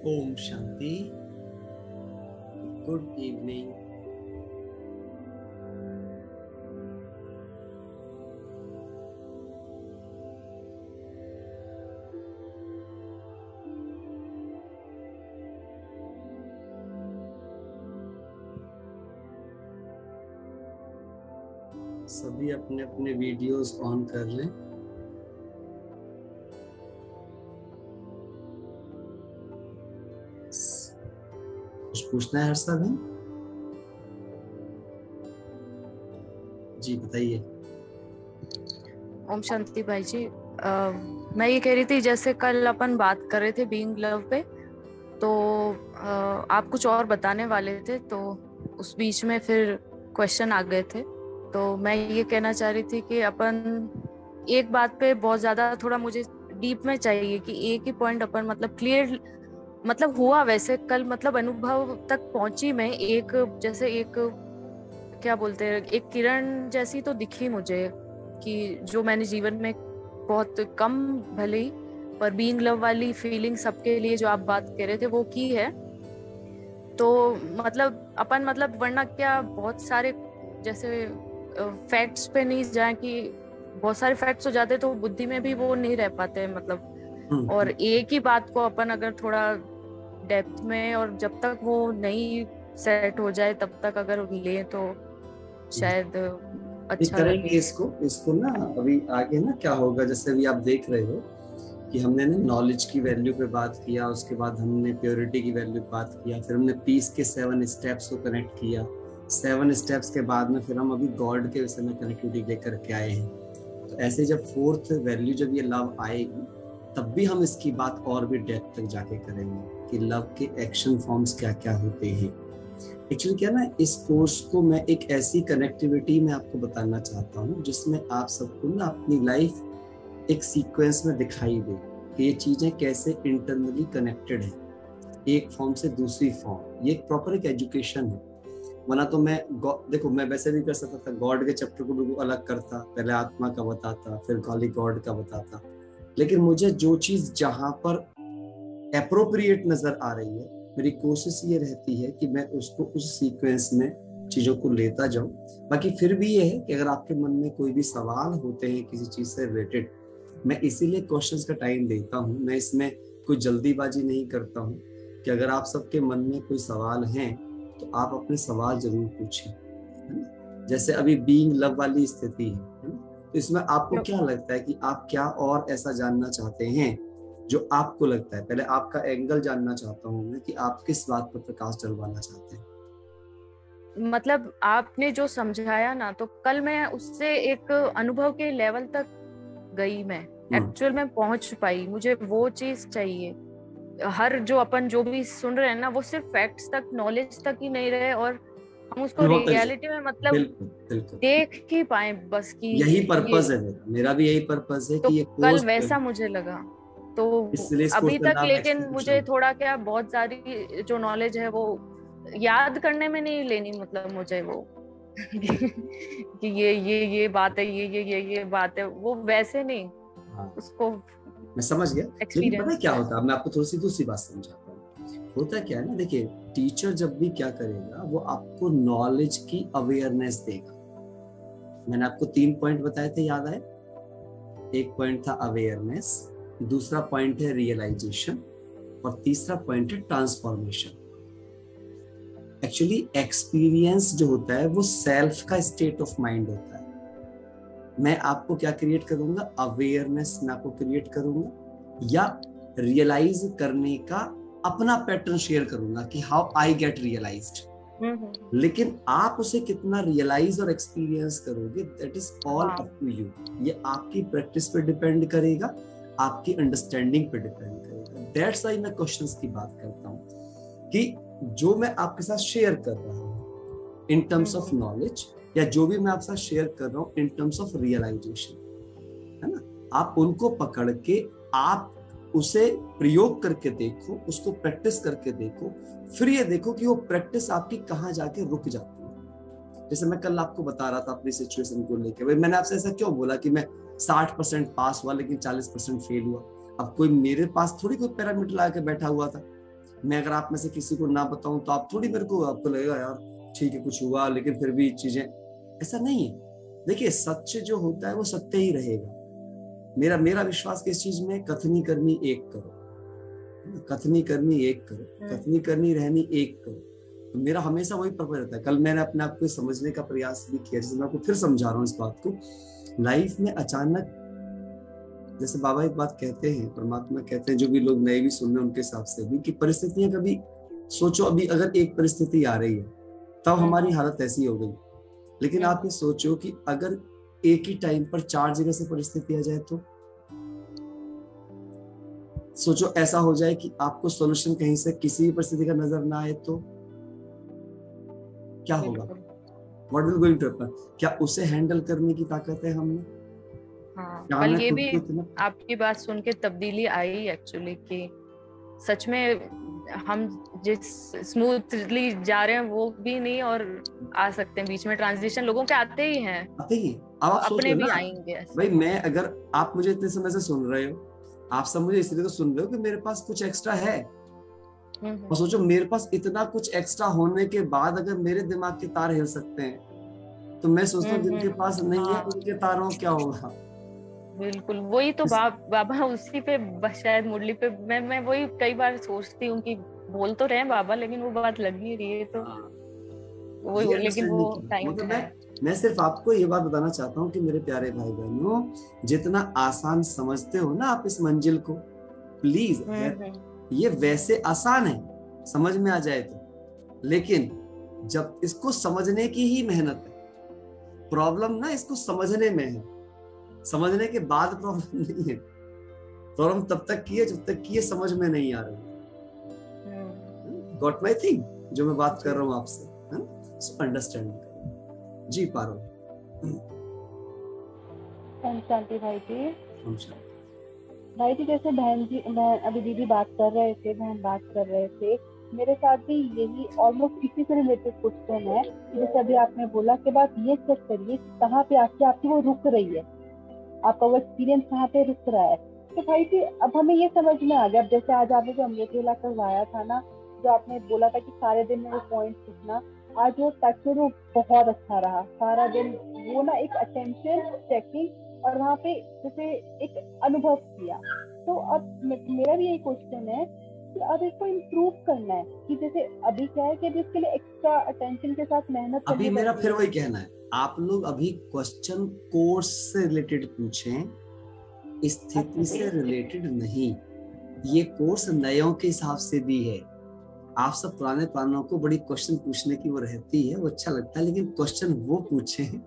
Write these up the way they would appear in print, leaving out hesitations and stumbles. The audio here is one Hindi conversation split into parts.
ओम शांति। Good evening. सभी अपने अपने वीडियोस ऑन कर लें। कुछ पूछना है हर्षा बहन? जी बताइए। ओम शांति भाई जी। मैं ये कह रही थी, जैसे कल अपन बात कर रहे थे बीइंग लव पे, तो आप कुछ और बताने वाले थे, तो उस बीच में फिर क्वेश्चन आ गए थे। तो मैं ये कहना चाह रही थी कि अपन एक बात पे बहुत ज्यादा थोड़ा मुझे डीप में चाहिए कि एक ही पॉइंट अपन मतलब क्लियर मतलब हुआ वैसे कल, मतलब अनुभव तक पहुंची मैं। एक जैसे एक क्या बोलते हैं, एक किरण जैसी तो दिखी मुझे कि जो मैंने जीवन में बहुत कम भले ही पर बीइंग लव वाली फीलिंग सबके लिए जो आप बात कह रहे थे वो की है। तो मतलब अपन मतलब वरना क्या बहुत सारे जैसे फैक्ट्स पे नहीं जाए कि बहुत सारे फैक्ट्स हो जाते तो बुद्धि में भी वो नहीं रह पाते मतलब। और एक ही बात को अपन अगर थोड़ा डेप्थ में और जब तक वो नहीं सेट हो जाए तब तक अगर ले तो शायद ये अच्छा करेंगे लगे। इसको ना। अभी आगे ना क्या होगा, जैसे अभी आप देख रहे हो कि हमने ना नॉलेज की वैल्यू पे बात किया, उसके बाद हमने प्योरिटी की वैल्यू पे बात किया, फिर हमने पीस के 7 स्टेप्स को कनेक्ट किया। 7 स्टेप्स के बाद में फिर हम अभी गॉड के विषय में कनेक्टिविटी लेकर के आए हैं। तो ऐसे जब फोर्थ वैल्यू जब ये लव आएगी तब भी हम इसकी बात और भी डेप्थ तक जाके करेंगे कि लव के एक्शन फॉर्म्स क्या क्या होते हैं। एक्चुअली क्या ना, इस कोर्स को मैं एक ऐसी कनेक्टिविटी में आपको बताना चाहता हूँ जिसमें आप सबको ना अपनी लाइफ एक सीक्वेंस में दिखाई दे कि ये चीजें कैसे इंटरनली कनेक्टेड है, एक फॉर्म से दूसरी फॉर्म। ये एक प्रॉपर एक एजुकेशन है। वरना तो मैं देखो, मैं वैसे भी कर सकता था, गॉड के चैप्टर को बिल्कुल अलग करता, पहले आत्मा का बताता, फिर खाली गॉड का बताता। लेकिन मुझे जो चीज जहां पर एप्रोप्रिएट नजर आ रही है, मेरी कोशिश ये रहती है कि मैं उसको उस सीक्वेंस में चीजों को लेता जाऊं। बाकी फिर भी ये है कि अगर आपके मन में कोई भी सवाल होते हैं किसी चीज से रिलेटेड, मैं इसीलिए क्वेश्चंस का टाइम देता हूं। मैं इसमें कोई जल्दीबाजी नहीं करता हूं कि अगर आप सबके मन में कोई सवाल हैं तो आप अपने सवाल जरूर पूछें, है ना। जैसे अभी बीइंग लव वाली स्थिति है ना, तो इसमें आपको क्या लगता है कि आप क्या और ऐसा जानना चाहते हैं जो आपको लगता है? पहले आपका एंगल जानना चाहता हूँ मैं कि आप किस बात पर प्रकाश डलवाना चाहते हैं। मतलब आपने जो समझाया ना, तो कल मैं उससे एक अनुभव के लेवल तक गई, मैं एक्चुअल में पहुंच पाई। मुझे वो चीज चाहिए। हर जो अपन जो भी सुन रहे हैं ना, वो सिर्फ फैक्ट्स तक, नॉलेज तक ही नहीं रहे और हम उसको रियलिटी में मतलब बिल्कुल बिल्कुल, देख ही पाए बस कि यही ये। पर्पस है मेरा भी यही पर्पस है तो कि ये कल कोर्स वैसा मुझे लगा। तो इसलिए इस कोर्स अभी का तक नाम लेकिन मुझे एक्सपीरियंशियल। थोड़ा क्या बहुत सारी जो नॉलेज है वो याद करने में नहीं लेनी, मतलब मुझे वो कि ये बात है, ये बात है, वो वैसे नहीं। हाँ, उसको मैं समझ गया। लेकिन पता है एक्सपीरियंस क्या करना। होता है, मैं आपको थोड़ी सी दूसरी बात समझाता हूँ। होता क्या है ना, देखिए, टीचर जब भी क्या करेगा वो आपको नॉलेज की अवेयरनेस देगा। मैंने आपको 3 पॉइंट बताए थे, याद आए? एक पॉइंट था अवेयरनेस, दूसरा पॉइंट है रियलाइजेशन, और तीसरा पॉइंट है ट्रांसफॉर्मेशन। एक्चुअली एक्सपीरियंस जो होता है वो सेल्फ का स्टेट ऑफ माइंड होता है। मैं आपको क्या क्रिएट करूंगा? अवेयरनेस मैं आपको क्रिएट करूंगा, या रियलाइज करने का अपना पैटर्न शेयर करूंगा कि हाउ आई गेट रियलाइज्ड। लेकिन आप उसे कितना रियलाइज और एक्सपीरियंस करोगे, that is all up to you. ये आपकी प्रैक्टिस पे डिपेंड करेगा, आपकी अंडरस्टैंडिंग पे डिपेंड करेगा। दैट्स व्हाई मैं क्वेश्चंस की बात करता हूँ कि जो मैं आपके साथ शेयर कर रहा हूँ इन टर्म्स ऑफ नॉलेज, या जो भी मैं आपके साथ शेयर कर रहा हूँ इन टर्म्स ऑफ रियलाइजेशन, है ना, आप उनको पकड़ के आप उसे प्रयोग करके देखो, उसको प्रैक्टिस करके देखो, फिर ये देखो कि वो प्रैक्टिस आपकी कहाँ जाके रुक जाती है। जैसे मैं कल आपको बता रहा था अपनी सिचुएशन को लेके, भाई मैंने आपसे ऐसा क्यों बोला कि मैं 60% पास हुआ लेकिन 40% फेल हुआ। अब कोई मेरे पास थोड़ी कोई पैरामीटर लगा के बैठा हुआ था। मैं अगर आप में से किसी को ना बताऊं तो आप थोड़ी मेरे को, आपको लगेगा यार ठीक है कुछ हुआ, लेकिन फिर भी चीजें, ऐसा नहीं है। देखिए सत्य जो होता है वो सत्य ही रहेगा। मेरा विश्वास किस चीज में, कथनी करनी एक करो, कथनी करनी एक करो, कथनी करनी रहनी एक करो। तो मेरा हमेशा वही पर्पज रहता है। कल मैंने अपने आप को समझने का प्रयास भी किया, जैसे मैं आपको फिर समझा रहा हूँ इस बात को। लाइफ में अचानक, जैसे बाबा एक बात कहते हैं, परमात्मा कहते हैं, जो भी लोग नए भी सुन रहे हैं उनके हिसाब से भी, कि परिस्थितियां कभी सोचो, अभी अगर एक परिस्थिति आ रही है तब हमारी हालत ऐसी हो गई, लेकिन आप ये सोचो कि अगर एक ही टाइम पर 4 जगह से परिस्थिति आ जाए तो सोचो, ऐसा हो जाए कि आपको सॉल्यूशन कहीं से किसी भी परिस्थिति का नजर ना आए तो क्या होगा? What will going to happen? क्या उसे हैंडल करने की ताकत है हमें? हाँ, कल ये भी आपकी बात सुन के तब्दीली आई एक्चुअली, कि सच में हम जिस स्मूथली जा रहे हैं वो भी नहीं, और आ सकते हैं बीच में ट्रांजिशन लोगों के आते ही हैं, आते ही। अब आप अपने भी आएंगे भाई। मैं, अगर आप मुझे इतने समय से सुन रहे हो, आप सब मुझे इसलिए तो सुन रहे हो कि मेरे पास कुछ एक्स्ट्रा है। और सोचो मेरे पास इतना कुछ एक्स्ट्रा होने के बाद अगर मेरे दिमाग के तार हिल सकते हैं, तो मैं सोचता हूँ जिनके पास नहीं है उनके तारों क्या होगा। बिल्कुल वही तो बाबा उसी पे शायद मुरली पे मैं वही कई बार सोचती हूँ कि बोल तो रहे हैं बाबा, लेकिन वो बात लग नहीं रही है, तो वही, लेकिन वो टाइम है। मैं सिर्फ आपको ये बात बताना चाहता हूँ कि मेरे प्यारे भाई बहनों, जितना आसान समझते हो ना आप इस मंजिल को, प्लीज, ये वैसे आसान है समझ में आ जाए तो, लेकिन जब इसको समझने की ही मेहनत है, प्रॉब्लम ना इसको समझने में है, समझने के बाद प्रॉब्लम नहीं है। प्रॉब्लम तब तक की है जब तक कि ये समझ में नहीं आ रही। गॉट माय थिंग, जो मैं बात कर रहा हूँ आपसे, सो अंडरस्टैंड। जी पारो। शांति भाई जी। भाई जी, जैसे बहन जी, अभी दीदी बात कर रहे थे, बहन बात कर रहे थे, मेरे साथ भी यही ऑलमोस्ट इसी से रिलेटेड क्वेश्चन है। जैसे अभी आपने बोला कि बात ये चेक करिए कहाँ पे आके आपकी वो रुक रही है, आपका वो एक्सपीरियंस कहाँ पे रुक रहा है। तो भाई जी अब हमें ये समझ में आ गया, अब जैसे आज आपने जो अमृत वेला करवाया था ना, जो आपने बोला था कि सारे दिन में वो पॉइंट सीखना, आज वो टच वो बहुत अच्छा रहा सारा दिन। वो ना एक अटेंशन चेकिंग और वहाँ पे जैसे एक अनुभव किया। तो अब मेरा भी यही क्वेश्चन है कि अब इसको इम्प्रूव करना है, कि जैसे अभी क्या है कि अभी इसके लिए एक्स्ट्रा अटेंशन के साथ मेहनत करनी अभी मेरा फिर वही कहना है, आप लोग अभी क्वेश्चन कोर्स से रिलेटेड पूछें, स्थिति से रिलेटेड नहीं। ये कोर्स नयों के हिसाब से भी है। आप सब पुराने प्राणों को बड़ी क्वेश्चन पूछने की वो रहती है, वो अच्छा लगता है, लेकिन क्वेश्चन वो पूछें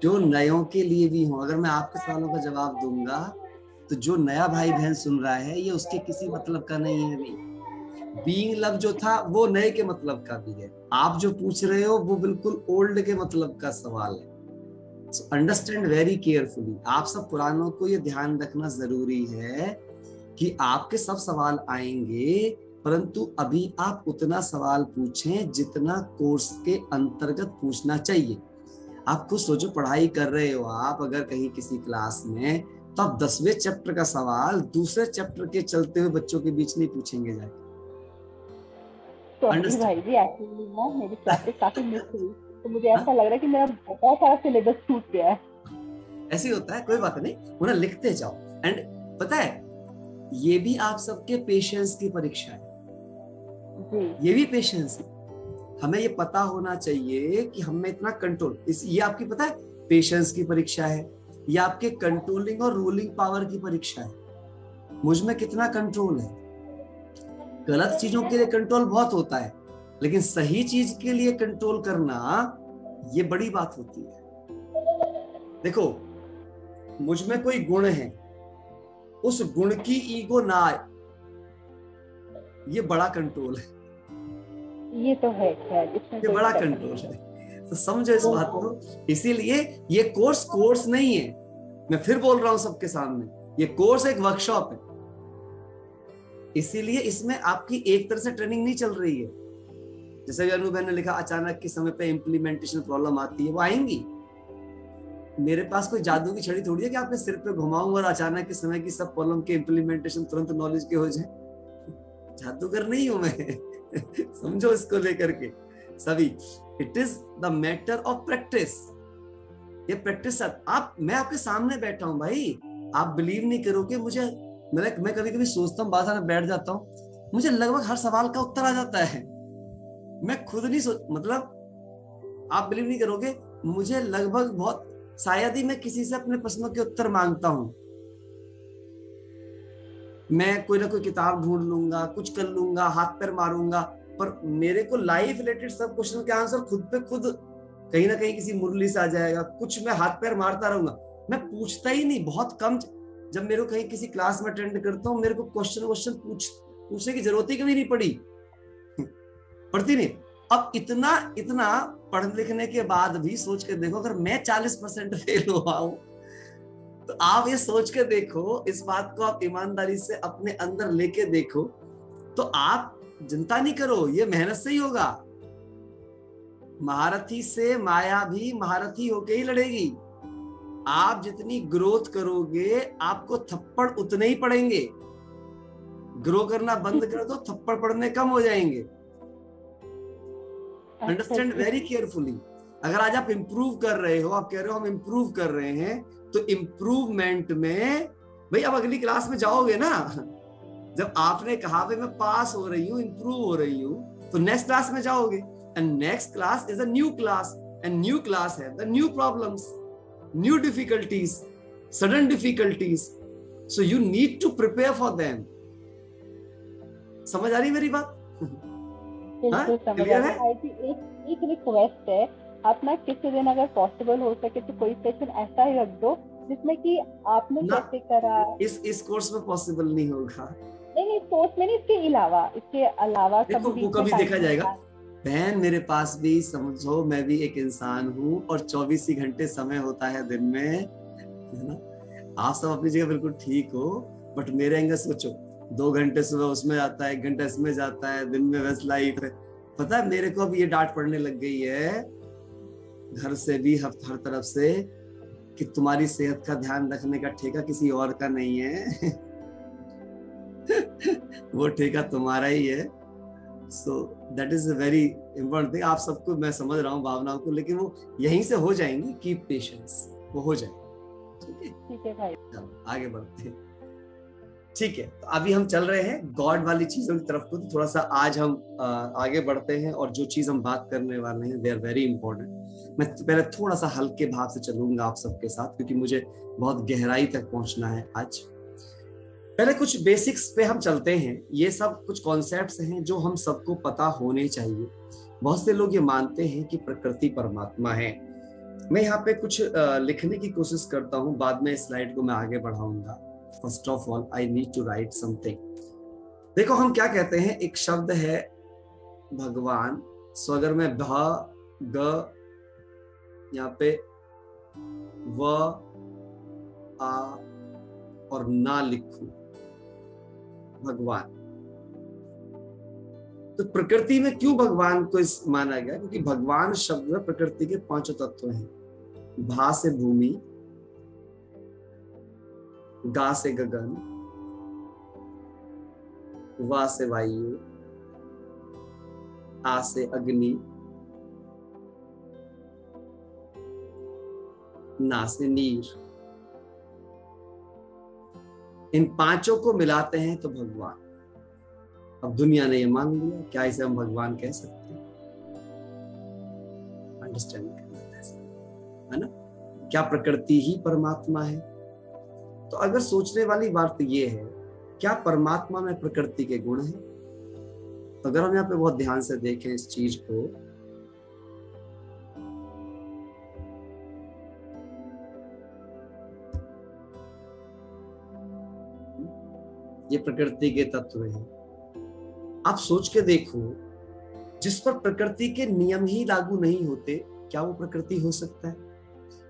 जो नयों के लिए भी हो। अगर मैं आपके सवालों का जवाब दूंगा तो जो नया भाई बहन सुन रहा है ये उसके किसी मतलब का नहीं है। भी बीइंग लव जो था वो नए के मतलब का भी है, आप जो पूछ रहे हो वो बिल्कुल ओल्ड के मतलब का सवाल है। So understand very carefully. आप सब पुरानों को ये ध्यान रखना जरूरी है कि आपके सब सवाल आएंगे, परंतु अभी आप उतना सवाल पूछें जितना कोर्स के अंतर्गत पूछना चाहिए। आप खुद सोचो, पढ़ाई कर रहे हो आप अगर कहीं किसी क्लास में, तो आप 10वें चैप्टर का सवाल दूसरे चैप्टर के चलते हुए बच्चों के बीच नहीं पूछेंगे जाके। तो भाई जी एक्चुअली ना मेरी प्रैक्टिस काफी मिस हुई, तो मुझे ऐसा लग रहा है कि मेरा बहुत सारा सिलेबस छूट गया है। ऐसे होता है, कोई बात नहीं, उन्हें लिखते जाओ। एंड पता है ये भी आप सबके पेशेंस की परीक्षा है जी। ये भी पेशेंस है। हमें ये पता होना चाहिए कि हमें इतना कंट्रोल, ये आपकी पता है पेशेंस की परीक्षा है, ये आपके कंट्रोलिंग और रूलिंग पावर की परीक्षा है। मुझ में कितना कंट्रोल है। गलत चीजों के लिए कंट्रोल बहुत होता है, लेकिन सही चीज के लिए कंट्रोल करना ये बड़ी बात होती है। देखो मुझ में कोई गुण है, उस गुण की ईगो ना आए, ये बड़ा कंट्रोल है। ये तो है, ये बड़ा कंट्रोल है। तो समझो इस बात को। इसीलिए ये कोर्स नहीं है, मैं फिर बोल रहा हूं सबके सामने, ये कोर्स एक वर्कशॉप है। इसीलिए इसमें आपकी एक तरह से ट्रेनिंग नहीं चल रही है। जैसे अनुभव ने लिखा, अचानक के समय पे इम्प्लीमेंटेशन प्रॉब्लम आती है, वो आएंगी। मेरे पास कोई जादू की छड़ी थोड़ी है कि आपके सिर पे घुमाऊं और अचानक के समय की सब प्रॉब्लम के इम्प्लीमेंटेशन तुरंत नॉलेज के हो जाए। जादूगर नहीं हूं मैं। समझो इसको लेकर के सभी, it is the matter of practice. ये प्रैक्टिस मैं आपके सामने बैठा हूं भाई, आप बिलीव नहीं करोगे मुझे, मैं कभी कभी सोचता हूँ, बाजार में बैठ जाता हूँ, मुझे लगभग हर सवाल का उत्तर आ जाता है। मैं खुद नहीं मतलब आप बिलीव नहीं करोगे, मुझे लगभग बहुत शायद ही मैं किसी से अपने प्रश्नों के उत्तर मांगता हूं। मैं कोई ना कोई किताब ढूंढ लूंगा, कुछ कर लूंगा, हाथ पैर मारूंगा, पर मेरे को लाइफ रिलेटेड सब क्वेश्चन के आंसर खुद पे खुद कहीं ना कहीं किसी मुरली से आ जाएगा, कुछ मैं हाथ पैर मारता रहूंगा, मैं पूछता ही नहीं, बहुत कम। जब मेरे को कहीं किसी क्लास में अटेंड करता हूँ, मेरे को क्वेश्चन पूछने की जरूरत ही कभी नहीं पड़ती नहीं। अब इतना पढ़ लिखने के बाद भी सोच के देखो, अगर मैं 40% फेल हुआ हूं, तो आप ये सोच के देखो, इस बात को आप ईमानदारी से अपने अंदर लेके देखो, तो आप चिंता नहीं करो, ये मेहनत से ही होगा। महारथी से माया भी महारथी होके ही लड़ेगी। आप जितनी ग्रोथ करोगे, आपको थप्पड़ उतने ही पड़ेंगे। ग्रो करना बंद कर दो, थप्पड़ पड़ने कम हो जाएंगे। Understand very carefully. अगर आज आप इंप्रूव कर रहे हो, आप कह रहे हो हम इंप्रूव कर रहे हैं, तो इंप्रूवमेंट में भाई अब अगली क्लास में जाओगे ना, जब आपने कहा भाई मैं पास हो रही हूँ, इंप्रूव हो रही हूँ, तो नेक्स्ट क्लास में जाओगे, and next class is a new class, and new class है the new problems, new difficulties, sudden difficulties, so you need to prepare for them. समझ आ रही मेरी बात? बिल्कुल समझ आ रहा है। एक रिक्वेस्ट है, आप ना किसी दिन अगर पॉसिबल हो सके तो कोई सेशन ऐसा ही रख दो जिसमें कि आपने कैसे करा। इस कोर्स में पॉसिबल नहीं होगा। नहीं कोर्स में नहीं, इसके अलावा देखो वो कभी देखा जाएगा। बहन मेरे पास भी समझो, मैं भी एक इंसान हूँ और 24 ही घंटे समय होता है दिन में, है ना। आप सब अपनी जगह बिल्कुल ठीक हो, बट मेरे एंगल सोचो, 2 घंटे सुबह उसमें जाता है, 1 घंटा इसमें जाता है, दिन में व्यस्त लाइफ है। पता है मेरे को अब ये डांट पड़ने लग गई है घर से भी, हर तरफ से, कि तुम्हारी सेहत का ध्यान रखने का ठेका किसी और का नहीं है। वो ठेका तुम्हारा ही है। So that is a very important thing. आप सबको मैं समझ रहा हूँ भावनाओं को, लेकिन वो यहीं से हो जाएंगी। कीप पेशेंस, वो हो जाएगी। ठीक है भाई, चलो आगे बढ़ते हैं। ठीक है, तो अभी हम चल रहे हैं गॉड वाली चीजों की तरफ को, तो थोड़ा सा आज हम आगे बढ़ते हैं, और जो चीज हम बात करने वाले हैं दे आर वेरी इंपॉर्टेंट। मैं पहले थोड़ा सा हल्के भाव से चलूंगा आप सबके साथ, क्योंकि मुझे बहुत गहराई तक पहुंचना है आज। पहले कुछ बेसिक्स पे हम चलते हैं। ये सब कुछ कॉन्सेप्ट्स हैं जो हम सबको पता होने चाहिए। बहुत से लोग ये मानते हैं कि प्रकृति परमात्मा है। मैं यहाँ पे कुछ लिखने की कोशिश करता हूँ, बाद में इस स्लाइड को मैं आगे बढ़ाऊंगा। First of all I need to write something. देखो हम क्या कहते हैं, एक शब्द है भगवान। सो अगर मैं भ ग यहाँ पे व आ और ना लिखूं, भगवान, तो प्रकृति में क्यों भगवान को इस माना गया? क्योंकि भगवान शब्द में प्रकृति के 5 तत्व हैं। भा से भूमि, गा से गगन, वा से वायु, आ से अग्नि, ना से नीर। इन 5 को मिलाते हैं तो भगवान। अब दुनिया ने ये मान लिया, क्या इसे हम भगवान कह सकते हैं? अंडरस्टैंड है ना? क्या प्रकृति ही परमात्मा है? तो अगर सोचने वाली बात ये है, क्या परमात्मा में प्रकृति के गुण हैं? तो अगर हम यहाँ पे बहुत ध्यान से देखें इस चीज को, ये प्रकृति के तत्व हैं। आप सोच के देखो, जिस पर प्रकृति के नियम ही लागू नहीं होते, क्या वो प्रकृति हो सकता है?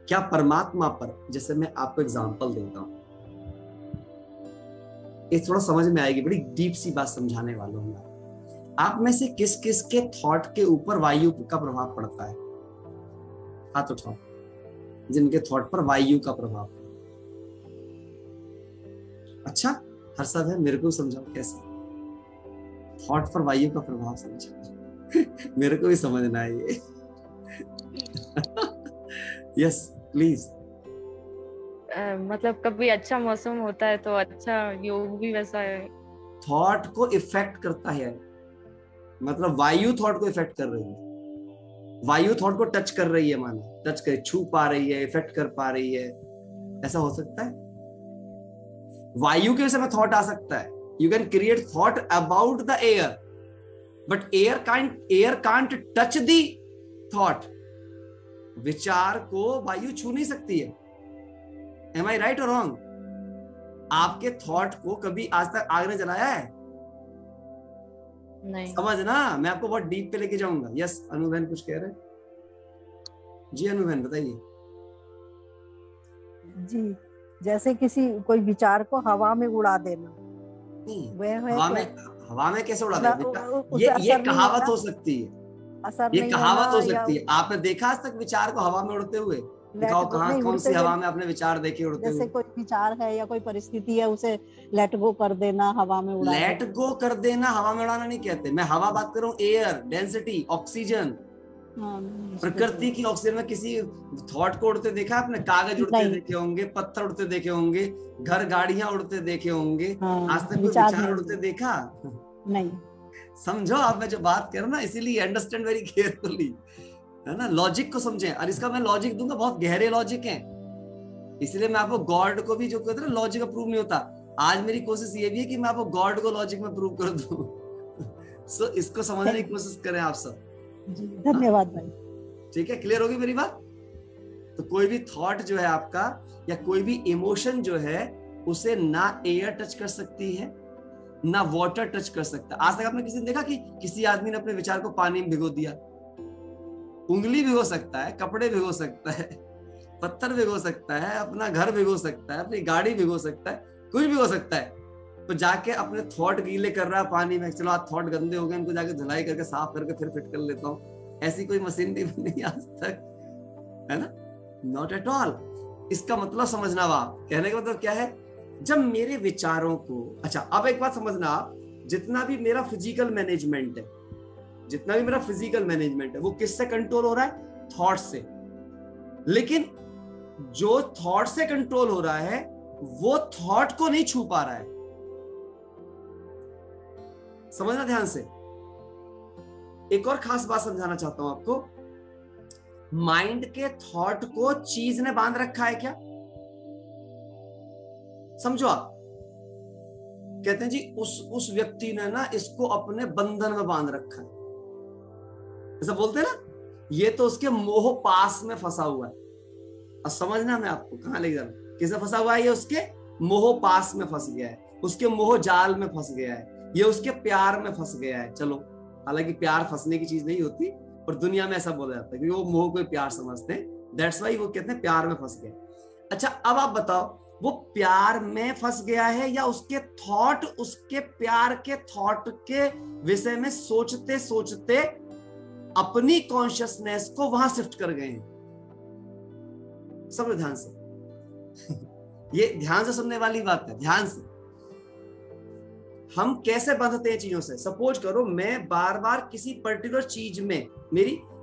क्या परमात्मा पर, जैसे मैं आपको एग्जांपल देता हूं, ये थोड़ा समझ में आएगी, बड़ी डीप सी बात समझाने वाला हूं। आप में से किस किस के थॉट के ऊपर वायु का प्रभाव पड़ता है? हाथ उठाओ जिनके थॉट पर वायु का प्रभाव। अच्छा हर्षद है, मेरे को समझाओ कैसे? थॉट पर वायु का प्रभाव समझो। मेरे को भी समझना है ये। Yes please. मतलब कभी अच्छा मौसम होता है तो अच्छा योग भी वैसा है। थॉट को इफेक्ट करता है, मतलब वायु थॉट को इफेक्ट कर रही है, वायु थॉट को टच कर रही है, मानो टच कर, छू पा रही है, इफेक्ट कर पा रही है, ऐसा हो सकता है। वायु के वजह से थॉट आ सकता है। You can create thought about the air, but air can't touch the thought. विचार को वायु छू नहीं सकती है। एम आई राइट और रॉन्ग? आपके थॉट को कभी आज तक आग ने जलाया है? नहीं। समझना, मैं आपको बहुत डीप पे लेके जाऊंगा। यस अनुभव कुछ कह रहे हैं? जी अनुभव बताइए। जी, जैसे किसी कोई विचार को हवा में उड़ा देना। हवा में कैसे उड़ा देना? ये कहावत हो सकती है, असर ये नहीं कहावत हो सकती है। आपने देखा आज तक विचार को हवा में उड़ते हुए? दिखाओ कहाँ, कौन सी हवा में आपने विचार देखे उड़ते हुए? जैसे कोई विचार है या कोई परिस्थिति है, उसे लेट गो कर देना, हवा में उड़ा देना। लेट गो कर देना हवा में उड़ाना नहीं कहते। मैं हवा बात कर रहा हूँ, एयर, डेंसिटी, ऑक्सीजन, प्रकृति की ऑक्सीजन में किसी थॉट को उड़ते देखा आपने? कागज उड़ते देखे होंगे, पत्थर उड़ते देखे होंगे, घर गाड़ियां उड़ते देखे होंगे। आज तक कोई विचार उड़ते देखा? नहीं। समझो आप मैं जो बात कर रहा हूँ ना, इसीलिए अंडरस्टैंड वेरी केयरफुली, है ना। लॉजिक को समझें, और इसका मैं लॉजिक दूंगा, बहुत गहरे लॉजिक हैं। इसलिए मैं आपको गॉड को भी जो कहते हैं ना लॉजिक का प्रूव नहीं होता, आज मेरी कोशिश ये भी है कि मैं आपको गॉड को लॉजिक में प्रूव कर दूं। सो इसको समझने की कोशिश करें आप सब। धन्यवाद भाई। ठीक है, क्लियर होगी मेरी बात? तो कोई भी थॉट जो है आपका, या कोई भी इमोशन जो है, उसे ना एयर टच कर सकती है, ना वाटर टच कर सकता। आज तक आपने किसी ने देखा कि किसी आदमी ने अपने विचार को पानी में भिगो दिया? उंगली भिगो सकता है, कपड़े भिगो सकता है, पत्थर भिगो सकता है, अपना घर भिगो सकता है, अपनी गाड़ी भिगो सकता है, कुछ भिगो सकता है। तो जाके अपने थॉट गीले कर रहा है पानी में, चलो आज थॉट गंदे हो गए, इनको जाके धुलाई करके साफ करके फिर फिट कर लेता हूँ। ऐसी कोई मशीन भी नहीं आज तक, है ना। Not at all. इसका मतलब समझना, आप कहने का मतलब क्या है? जब मेरे विचारों को, अच्छा अब एक बात समझना आप, जितना भी मेरा फिजिकल मैनेजमेंट है, जितना भी मेरा फिजिकल मैनेजमेंट है, वो किससे कंट्रोल हो रहा है? थॉट से। लेकिन जो थॉट से कंट्रोल हो रहा है, वो थॉट को नहीं छू पा रहा है। समझना ध्यान से। एक और खास बात समझाना चाहता हूं आपको। माइंड के थॉट को चीज ने बांध रखा है क्या? समझो आप, कहते हैं जी उस व्यक्ति ने ना इसको अपने बंधन में बांध रखा है, ऐसा बोलते हैं ना। ये तो उसके मोह पास में फंसा हुआ है। अब समझना मैं आपको कहां ले जा रहा हूं। किसे फंसा हुआ है? ये उसके मोह पास में फंस गया है, उसके मोह जाल में फंस गया है, ये उसके प्यार में फंस गया है। चलो, हालांकि प्यार फंसने की चीज नहीं होती, और दुनिया में ऐसा बोला जाता है क्योंकि वो मोह को प्यार समझते हैं। दैट्स वाई वो कहते हैं प्यार में फंस गया। अच्छा अब आप बताओ, वो प्यार में फंस गया है या उसके थॉट, उसके प्यार के थॉट के विषय में सोचते सोचते अपनी कॉन्शियसनेस को वहां शिफ्ट कर गए हैं? सब ध्यान से ये ध्यान से सुनने वाली बात है, ध्यान से। हम कैसे बंधते हैं चीजों से? सपोज करो मैं बार बार किसी पर्टिकुलर चीज में,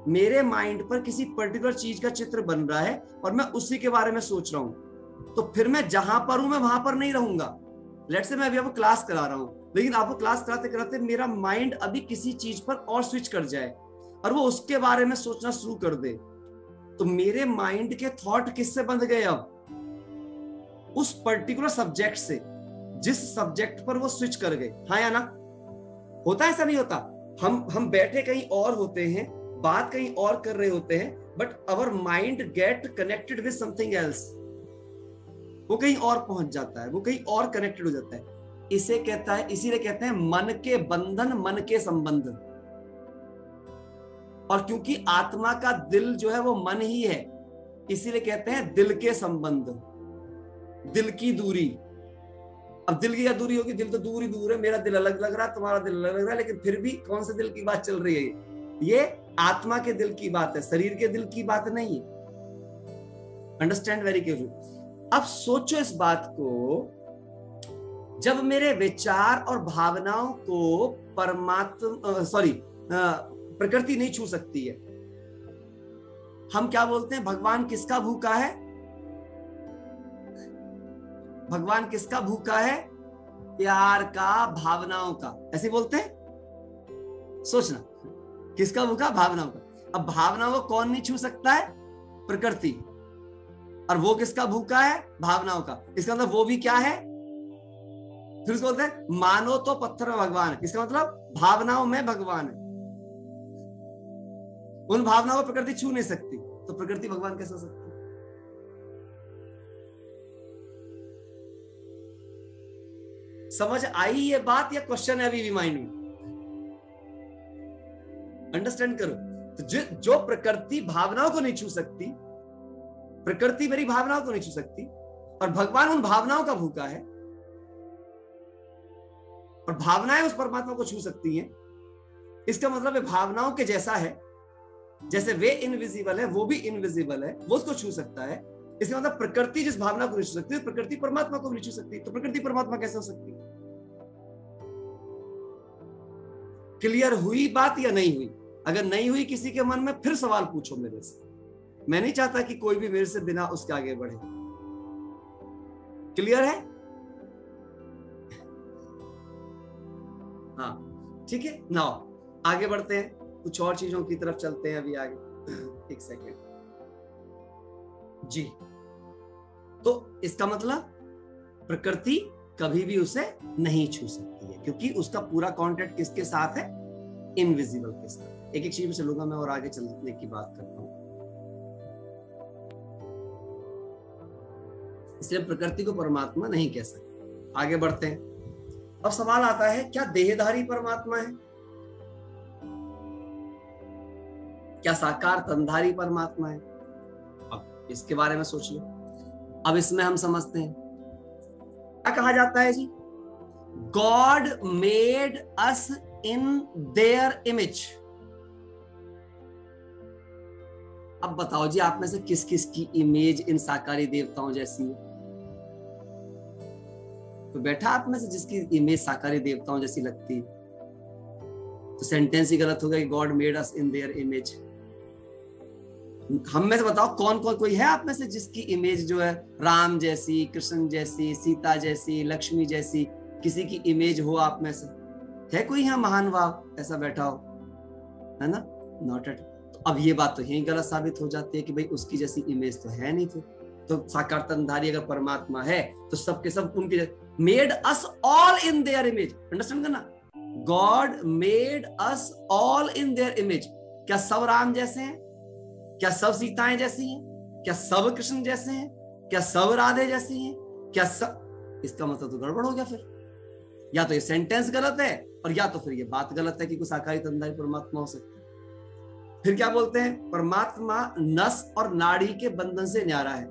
मेरे माइंड पर किसी पर्टिकुलर चीज का चित्र बन रहा है और मैं उसी के बारे में सोच रहा हूं, तो फिर मैं जहां पर हूं मैं वहां पर नहीं रहूंगा। लेट्स से मैं अभी आपको क्लास करा रहा हूं, लेकिन आपको क्लास कराते कराते मेरा माइंड अभी किसी चीज पर और स्विच कर जाए और वो उसके बारे में सोचना शुरू कर दे, तो मेरे माइंड के थॉट किससे बंध गए? अब उस पर्टिकुलर सब्जेक्ट से, जिस सब्जेक्ट पर वो स्विच कर गए। हाँ या ना? होता है, ऐसा नहीं होता? हम बैठे कहीं और होते हैं, बात कहीं और कर रहे होते हैं, but our mind get connected with something else. वो कहीं और पहुंच जाता है, वो कहीं और कनेक्टेड हो जाता है। इसे कहता है, इसीलिए कहते हैं मन के बंधन, मन के संबंध। और क्योंकि आत्मा का दिल जो है वो मन ही है, इसीलिए कहते हैं दिल के संबंध, दिल की दूरी। अब दिल की क्या दूरी होगी? दिल तो दूर ही दूर है, मेरा दिल अलग लग रहा है, तुम्हारा दिल अलग लग रहा है, लेकिन फिर भी कौन से दिल की बात चल रही है? ये आत्मा के दिल की बात है, शरीर के दिल की बात नहीं है। Understand very carefully. अब सोचो इस बात को, जब मेरे विचार और भावनाओं को प्रकृति नहीं छू सकती है, हम क्या बोलते हैं? भगवान किसका भूखा है? भगवान किसका भूखा है? प्यार का, भावनाओं का। ऐसे बोलते हैं? सोचना, किसका भूखा? भावनाओं का। अब भावनाओं को कौन नहीं छू सकता है? प्रकृति। और वो किसका भूखा है? भावनाओं का। इसका मतलब वो भी क्या है? फिर उसको बोलते हैं मानो तो पत्थर में भगवान। इसका मतलब भावनाओं में भगवान है। उन भावनाओं को प्रकृति छू नहीं सकती, तो प्रकृति भगवान कैसे हो सकती? समझ आई ये बात या क्वेश्चन है अभी भी माइंड में? अंडरस्टैंड करो। तो जो प्रकृति भावनाओं को नहीं छू सकती, प्रकृति मेरी भावनाओं को नहीं छू सकती, और भगवान उन भावनाओं का भूखा है, और भावनाएं उस परमात्मा को छू सकती हैं। इसका मतलब है भावनाओं के जैसा है, जैसे वे इनविजिबल है वो भी इनविजिबल है, वो उसको छू सकता है। इसका मतलब प्रकृति जिस भावना को नहीं छू सकती, प्रकृति परमात्मा को नहीं छू सकती, तो प्रकृति परमात्मा कैसे हो सकती? क्लियर हुई बात या नहीं हुई? अगर नहीं हुई किसी के मन में, फिर सवाल पूछो मेरे से। मैं नहीं चाहता कि कोई भी मेरे से बिना उसके आगे बढ़े। क्लियर है? हाँ, ठीक है। नाउ आगे बढ़ते हैं, कुछ और चीजों की तरफ चलते हैं अभी आगे। एक सेकेंड जी। तो इसका मतलब प्रकृति कभी भी उसे नहीं छू सकती है, क्योंकि उसका पूरा कॉन्टेक्ट किसके साथ है? इनविजिबल के साथ। एक एक चीज में चलूंगा मैं और आगे चलने की बात करता हूं। इसलिए प्रकृति को परमात्मा नहीं कह सकते। आगे बढ़ते हैं। अब सवाल आता है, क्या देहधारी परमात्मा है? क्या साकार तनधारी परमात्मा है? अब इसके बारे में सोच लो। अब इसमें हम समझते हैं क्या कहा जाता है जी? God made us in their image. अब बताओ जी, आप में से किस किस की इमेज इन साकारी देवताओं जैसी है? तो बैठा आप में से जिसकी इमेज साकारी देवताओं जैसी लगती, तो सेंटेंस ही गलत हो गया कि God made us in their image. हम में से बताओ कौन कौन, कोई है आप में से जिसकी इमेज जो है राम जैसी, कृष्ण जैसी, सीता जैसी, लक्ष्मी जैसी, किसी की इमेज हो आप में से? है कोई यहाँ महान वाव ऐसा बैठा हो? है ना? Not at. तो अब ये बात तो यही गलत साबित हो जाती है कि भाई उसकी जैसी इमेज तो है नहीं। तो साकार तनधारी अगर परमात्मा है तो सबके सब उनके made us all in their image. Understand करना, God made us all in their image. क्या सब राम जैसे हैं? क्या सब सीताएं जैसी हैं? क्या सब कृष्ण जैसे हैं? क्या सब राधे जैसी हैं? क्या सब? इसका मतलब तो गड़बड़ हो गया फिर। या तो ये सेंटेंस गलत है, और या तो फिर ये बात गलत है कि कोई साकारी तनधारी परमात्मा हो सकता है। फिर क्या बोलते हैं? परमात्मा नस और नाड़ी के बंधन से न्यारा है।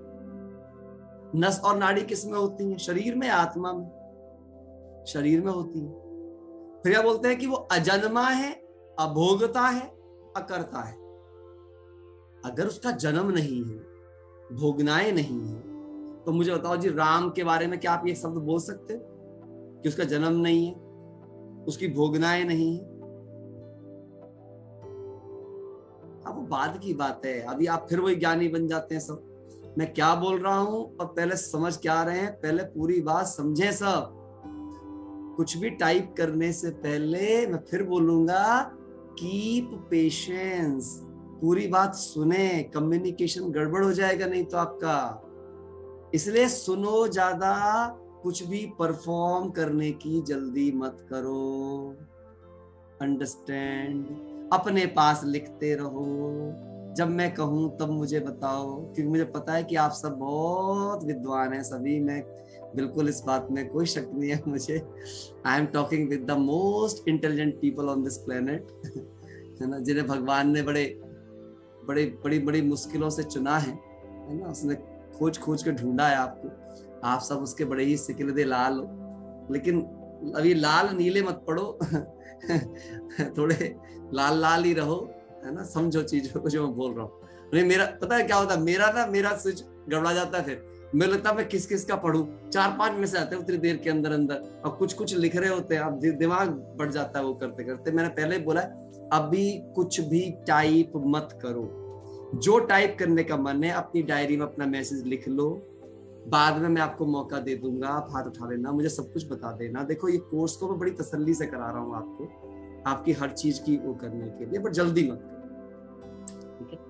नस और नाड़ी किस में होती हैं? शरीर में, आत्मा में? शरीर में होती है। फिर क्या बोलते हैं? कि वो अजन्मा है, अभोगता है, अकर्ता है। अगर उसका जन्म नहीं है, भोगनाएं नहीं है, तो मुझे बताओ जी, राम के बारे में क्या आप ये शब्द बोल सकते हो कि उसका जन्म नहीं है, उसकी भोगनाएं नहीं है? अब वो बाद की बात है। अभी आप फिर वही ज्ञानी बन जाते हैं सब। मैं क्या बोल रहा हूं और पहले समझ क्या रहे हैं, पहले पूरी बात समझे सब। कुछ भी टाइप करने से पहले मैं फिर बोलूंगा, कीप पेशेंस। पूरी बात सुने, कम्युनिकेशन गड़बड़ हो जाएगा नहीं तो आपका। इसलिए सुनो ज्यादा, कुछ भी परफॉर्म करने की जल्दी मत करो। अंडरस्टैंड? अपने पास लिखते रहो, जब मैं कहूं तब मुझे बताओ, क्योंकि मुझे पता है कि आप सब बहुत विद्वान हैं सभी। मैं बिल्कुल इस बात में कोई शक नहीं है मुझे। I am talking with the most intelligent people on this planet, है ना, जिन्हें भगवान ने बड़ी मुश्किलों से चुना है ना। उसने खोज खोज के ढूंढा है आपको। आप सब उसके बड़े ही सिकिलदे लाल हो, लेकिन अभी लाल नीले मत पड़ो थोड़े लाल लाल ही रहो, है ना। समझो चीजों को जो मैं बोल रहा हूँ। नहीं, मेरा पता है क्या होता है, मेरा स्विच गड़बड़ा जाता है। फिर मुझे लगता है मैं किस किस का पढ़ूं, 4-5 में से आते हैं उतनी देर के अंदर अंदर, और कुछ कुछ लिख रहे होते हैं, अब दिमाग बढ़ जाता है वो करते करते। मैंने पहले ही बोला अभी कुछ भी टाइप मत करो, जो टाइप करने का मन है अपनी डायरी में अपना मैसेज लिख लो, बाद में मैं आपको मौका दे दूंगा, आप हाथ उठा लेना, मुझे सब कुछ बता देना। देखो ये कोर्स को मैं बड़ी तसल्ली से करा रहा हूँ आपको, आपकी हर चीज की वो करने के लिए, पर जल्दी मत करो, ठीक है।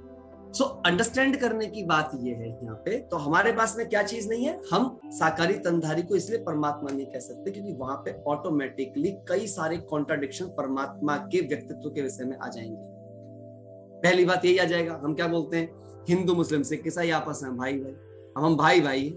सो अंडरस्टैंड करने की बात ये है यहाँ पे, तो हमारे पास में क्या चीज नहीं है, हम साकारी तनधारी को इसलिए परमात्मा नहीं कह सकते क्योंकि वहां पे ऑटोमेटिकली कई सारे कॉन्ट्राडिक्शन परमात्मा के व्यक्तित्व के विषय में आ जाएंगे। पहली बात यही आ जाएगा, हम क्या बोलते हैं, हिंदू मुस्लिम सिख ईसाई आपस में भाई भाई, अब हम भाई भाई,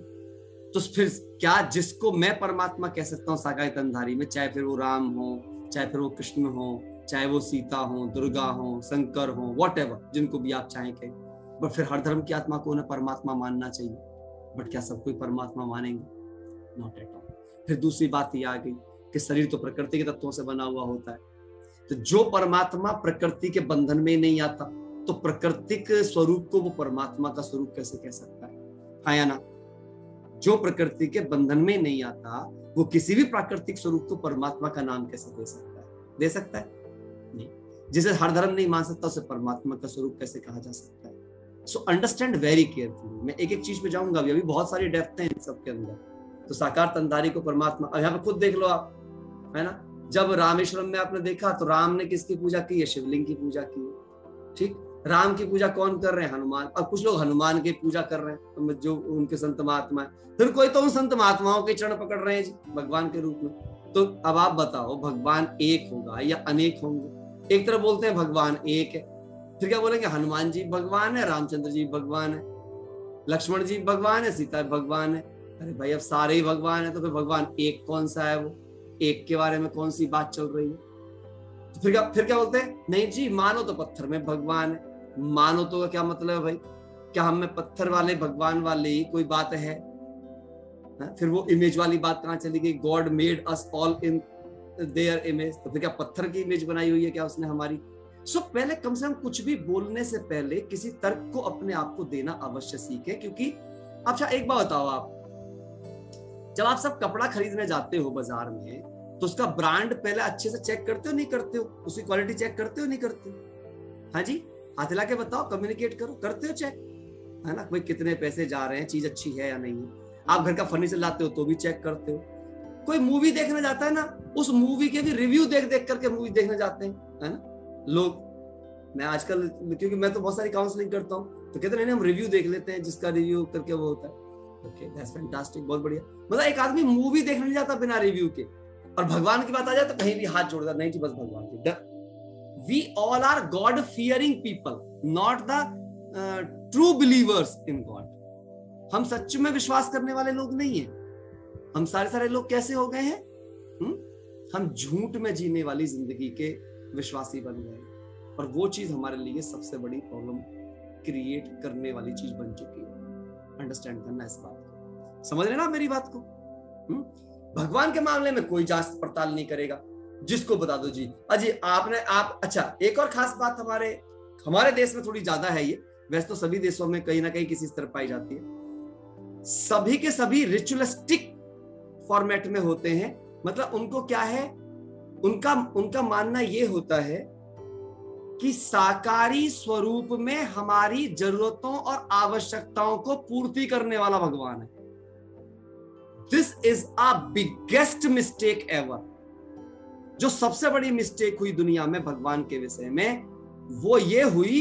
तो फिर क्या जिसको मैं परमात्मा कह सकता हूँ साकारी तनधारी में, चाहे फिर वो राम हो, चाहे फिर वो कृष्ण हो, चाहे वो सीता हो, दुर्गा हो, शंकर हो, व्हाटएवर, जिनको भी आप चाहें कहें, बट फिर हर धर्म की आत्मा को उन्हें परमात्मा मानना चाहिए। बट क्या सब कोई परमात्मा मानेंगे? Not at all. फिर दूसरी बात ये आ गई कि शरीर तो प्रकृति के तत्वों से बना हुआ होता है, तो जो परमात्मा प्रकृति के बंधन में नहीं आता, तो प्राकृतिक स्वरूप को वो परमात्मा का स्वरूप कैसे कह सकता है? हाँ या ना? जो प्रकृति के बंधन में नहीं आता, वो किसी भी प्राकृतिक स्वरूप को परमात्मा का नाम कैसे दे सकता है? दे सकता है? नहीं। जिसे हर धर्म नहीं मान सकता, उसे परमात्मा का स्वरूप कैसे कहा जा सकता है? So understand very carefully. मैं एक एक चीज पे जाऊंगा, अभी बहुत सारी डेप्थ है इन सब के अंदर। तो साकार तनधारी को परमात्मा, अब यहाँ पे खुद देख लो आप, है ना, जब रामेश्वरम में आपने देखा तो राम ने किसकी पूजा की है? शिवलिंग की पूजा की है, ठीक। राम की पूजा कौन कर रहे हैं? हनुमान। अब कुछ लोग हनुमान की पूजा कर रहे हैं, जो उनके संत महात्मा है, फिर कोई तो उन संत महात्माओं के चरण पकड़ रहे हैं जी भगवान के रूप में। तो अब आप बताओ, भगवान एक होगा या अनेक होंगे? एक तरफ बोलते हैं भगवान एक है, फिर क्या बोलेंगे? हनुमान जी भगवान है, रामचंद्र जी भगवान है, लक्ष्मण जी भगवान है, सीता भगवान है। अरे भाई अब सारे ही भगवान है, तो फिर भगवान एक कौन सा है? वो एक के बारे में कौन सी बात चल रही है? तो फिर क्या बोलते हैं? नहीं जी, मानो तो पत्थर में भगवान है। मानो तो का क्या मतलब है भाई? क्या हम में पत्थर वाले भगवान वाले ही कोई बात है? फिर वो इमेज वाली बात कहाँ चली गई? God made us all in their image. तो फिर क्या पत्थर की इमेज बनाई हुई है क्या उसने हमारी? सो पहले कम से कम कुछ भी बोलने से पहले किसी तर्क को अपने आप को देना अवश्य सीखे। क्योंकि अच्छा एक बात बताओ, आप जब आप सब कपड़ा खरीदने जाते हो बाजार में, तो उसका ब्रांड पहले अच्छे से चेक करते हो नहीं करते हो? उसकी क्वालिटी चेक करते हो नहीं करते हो? हाँ जी, हाथ हिला के बताओ, कम्युनिकेट करो, करते हो चेक, है ना? कोई कितने पैसे जा रहे हैं, चीज अच्छी है या नहीं है। आप घर का फर्नीचर लाते हो तो भी चेक करते हो। कोई मूवी देखने जाता है ना, उस मूवी के भी रिव्यू देख देख करके मूवी देखने जाते हैं, है ना लोग। मैं आजकल, क्योंकि मैं तो बहुत सारी काउंसलिंग करता हूँ, तो कहते हैं हम रिव्यू देख लेते हैं, जिसका रिव्यू करके वो होता है। ओके, दैट्स फैंटास्टिक, बहुत बढ़िया। मतलब एक आदमी मूवी देखने नहीं जाता बिना रिव्यू के, और भगवान की बात आ जाए तो कहीं भी हाथ जोड़ता नहीं जी, बस भगवान की। We all are God fearing people, not the true believers in God. हम सच में विश्वास करने वाले लोग नहीं हैं। हम सारे लोग कैसे हो गए हैं? हम झूठ में जीने वाली जिंदगी के विश्वासी बन गए, और वो चीज हमारे लिए सबसे बड़ी प्रॉब्लम क्रिएट करने वाली चीज बन चुकी है। अंडरस्टैंड करना इस बात को, समझ रहे ना मेरी बात को? भगवान के मामले में कोई जांच पड़ताल नहीं करेगा, जिसको बता दो जी अजी आप अच्छा, एक और खास बात हमारे देश में थोड़ी ज्यादा है ये, वैसे तो सभी देशों में कहीं ना कहीं किसी तरह पाई जाती है। सभी के सभी रिचुअलिस्टिक फॉर्मेट में होते हैं। मतलब उनको क्या है, उनका मानना ये होता है कि साकारी स्वरूप में हमारी जरूरतों और आवश्यकताओं को पूर्ति करने वाला भगवान है। This is a biggest mistake ever. जो सबसे बड़ी मिस्टेक हुई दुनिया में भगवान के विषय में, वो ये हुई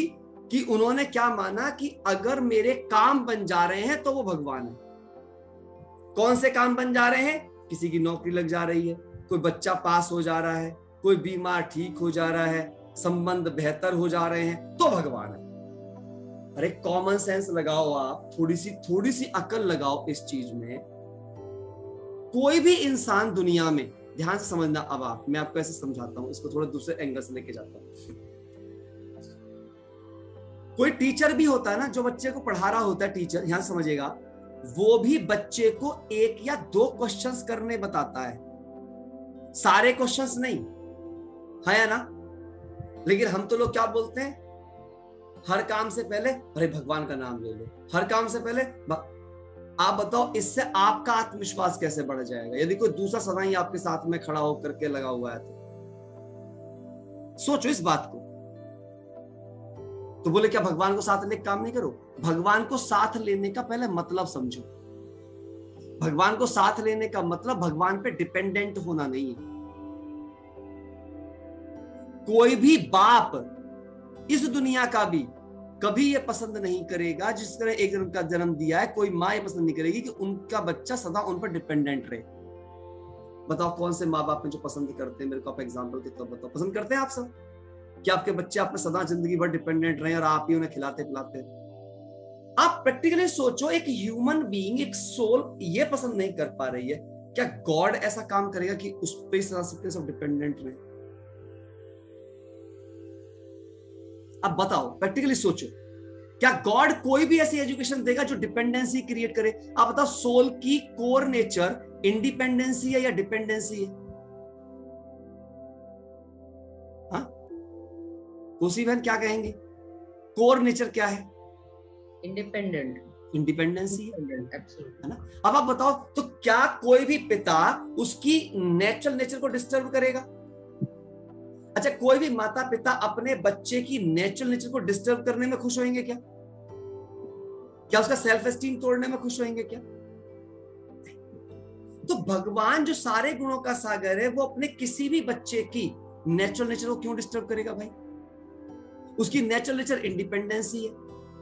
कि उन्होंने क्या माना कि अगर मेरे काम बन जा रहे हैं तो वो भगवान है। कौन से काम बन जा रहे हैं? किसी की नौकरी लग जा रही है, कोई बच्चा पास हो जा रहा है, कोई बीमार ठीक हो जा रहा है, संबंध बेहतर हो जा रहे हैं, तो भगवान है। अरे कॉमन सेंस लगाओ आप, थोड़ी सी अकल लगाओ इस चीज में। कोई भी इंसान दुनिया में, ध्यान से समझना, अब मैं आपको ऐसे समझाता हूं, इसको थोड़ा दूसरे एंगल से लेके जाता हूं। कोई टीचर भी होता है ना, जो बच्चे को पढ़ा रहा होता है, टीचर, ध्यान समझिएगा, वो भी बच्चे को 1 या 2 क्वेश्चंस करने बताता है, सारे क्वेश्चंस नहीं, है या ना? लेकिन हम तो लोग क्या बोलते हैं, हर काम से पहले अरे भगवान का नाम ले लो, हर काम से पहले आप बताओ इससे आपका आत्मविश्वास कैसे बढ़ जाएगा यदि कोई दूसरा सदाई आपके साथ में खड़ा होकर के लगा हुआ है तो सोचो इस बात को। तो बोले क्या भगवान को साथ लेने काम नहीं करो? भगवान को साथ लेने का पहले मतलब समझो। भगवान को साथ लेने का मतलब भगवान पे डिपेंडेंट होना नहीं है। कोई भी बाप इस दुनिया का भी कभी ये पसंद नहीं करेगा, जिस तरह एक जन्म का जन्म दिया है, कोई माँ ये पसंद नहीं करेगी कि उनका बच्चा सदा उन पर डिपेंडेंट रहे। बताओ कौन से माँ बाप हैं जो पसंद करते हैं? मेरे को आप एग्जांपल के तौर बताओ, पसंद करते हैं आप सब कि आपके बच्चे आप पे सदा जिंदगी भर डिपेंडेंट रहे और आप ही उन्हें खिलाते पिलाते हैं? आप प्रैक्टिकली सोचो, एक ह्यूमन बीइंग, एक सोल ये पसंद नहीं कर पा रही है, क्या गॉड ऐसा काम करेगा कि उस पे सब डिपेंडेंट रहे? अब बताओ, प्रैक्टिकली सोचो, क्या गॉड कोई भी ऐसी एजुकेशन देगा जो डिपेंडेंसी क्रिएट करे? आप बताओ, सोल की कोर नेचर इंडिपेंडेंसी है या डिपेंडेंसी है? हाँ, कोसी बहन क्या कहेंगे? कोर नेचर क्या है? इंडिपेंडेंट, इंडिपेंडेंसी है ना। अब आप बताओ, तो क्या कोई भी पिता उसकी नेचुरल नेचर को डिस्टर्ब करेगा? अच्छा, कोई भी माता पिता अपने बच्चे की नेचुरल नेचर को डिस्टर्ब करने में खुश होंगे क्या? क्या उसका सेल्फ एस्टीम तोड़ने में खुश होंगे क्या? तो भगवान जो सारे गुणों का सागर है, वो अपने किसी भी बच्चे की नेचुरल नेचर को क्यों डिस्टर्ब करेगा भाई? उसकी नेचुरल नेचर इंडिपेंडेंसी है,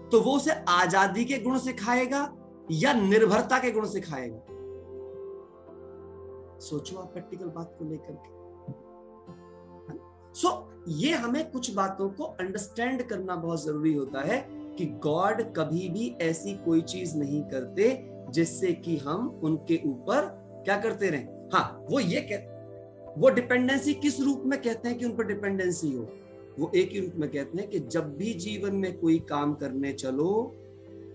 तो वो उसे आजादी के गुण सिखाएगा या निर्भरता के गुण सिखाएगा? सोचो आप प्रैक्टिकल बात को लेकर के। ये हमें कुछ बातों को अंडरस्टैंड करना बहुत जरूरी होता है कि गॉड कभी भी ऐसी कोई चीज नहीं करते जिससे कि हम उनके ऊपर क्या करते रहें। हाँ, वो डिपेंडेंसी किस रूप में कहते हैं कि उन पर डिपेंडेंसी हो? वो एक ही रूप में कहते हैं कि जब भी जीवन में कोई काम करने चलो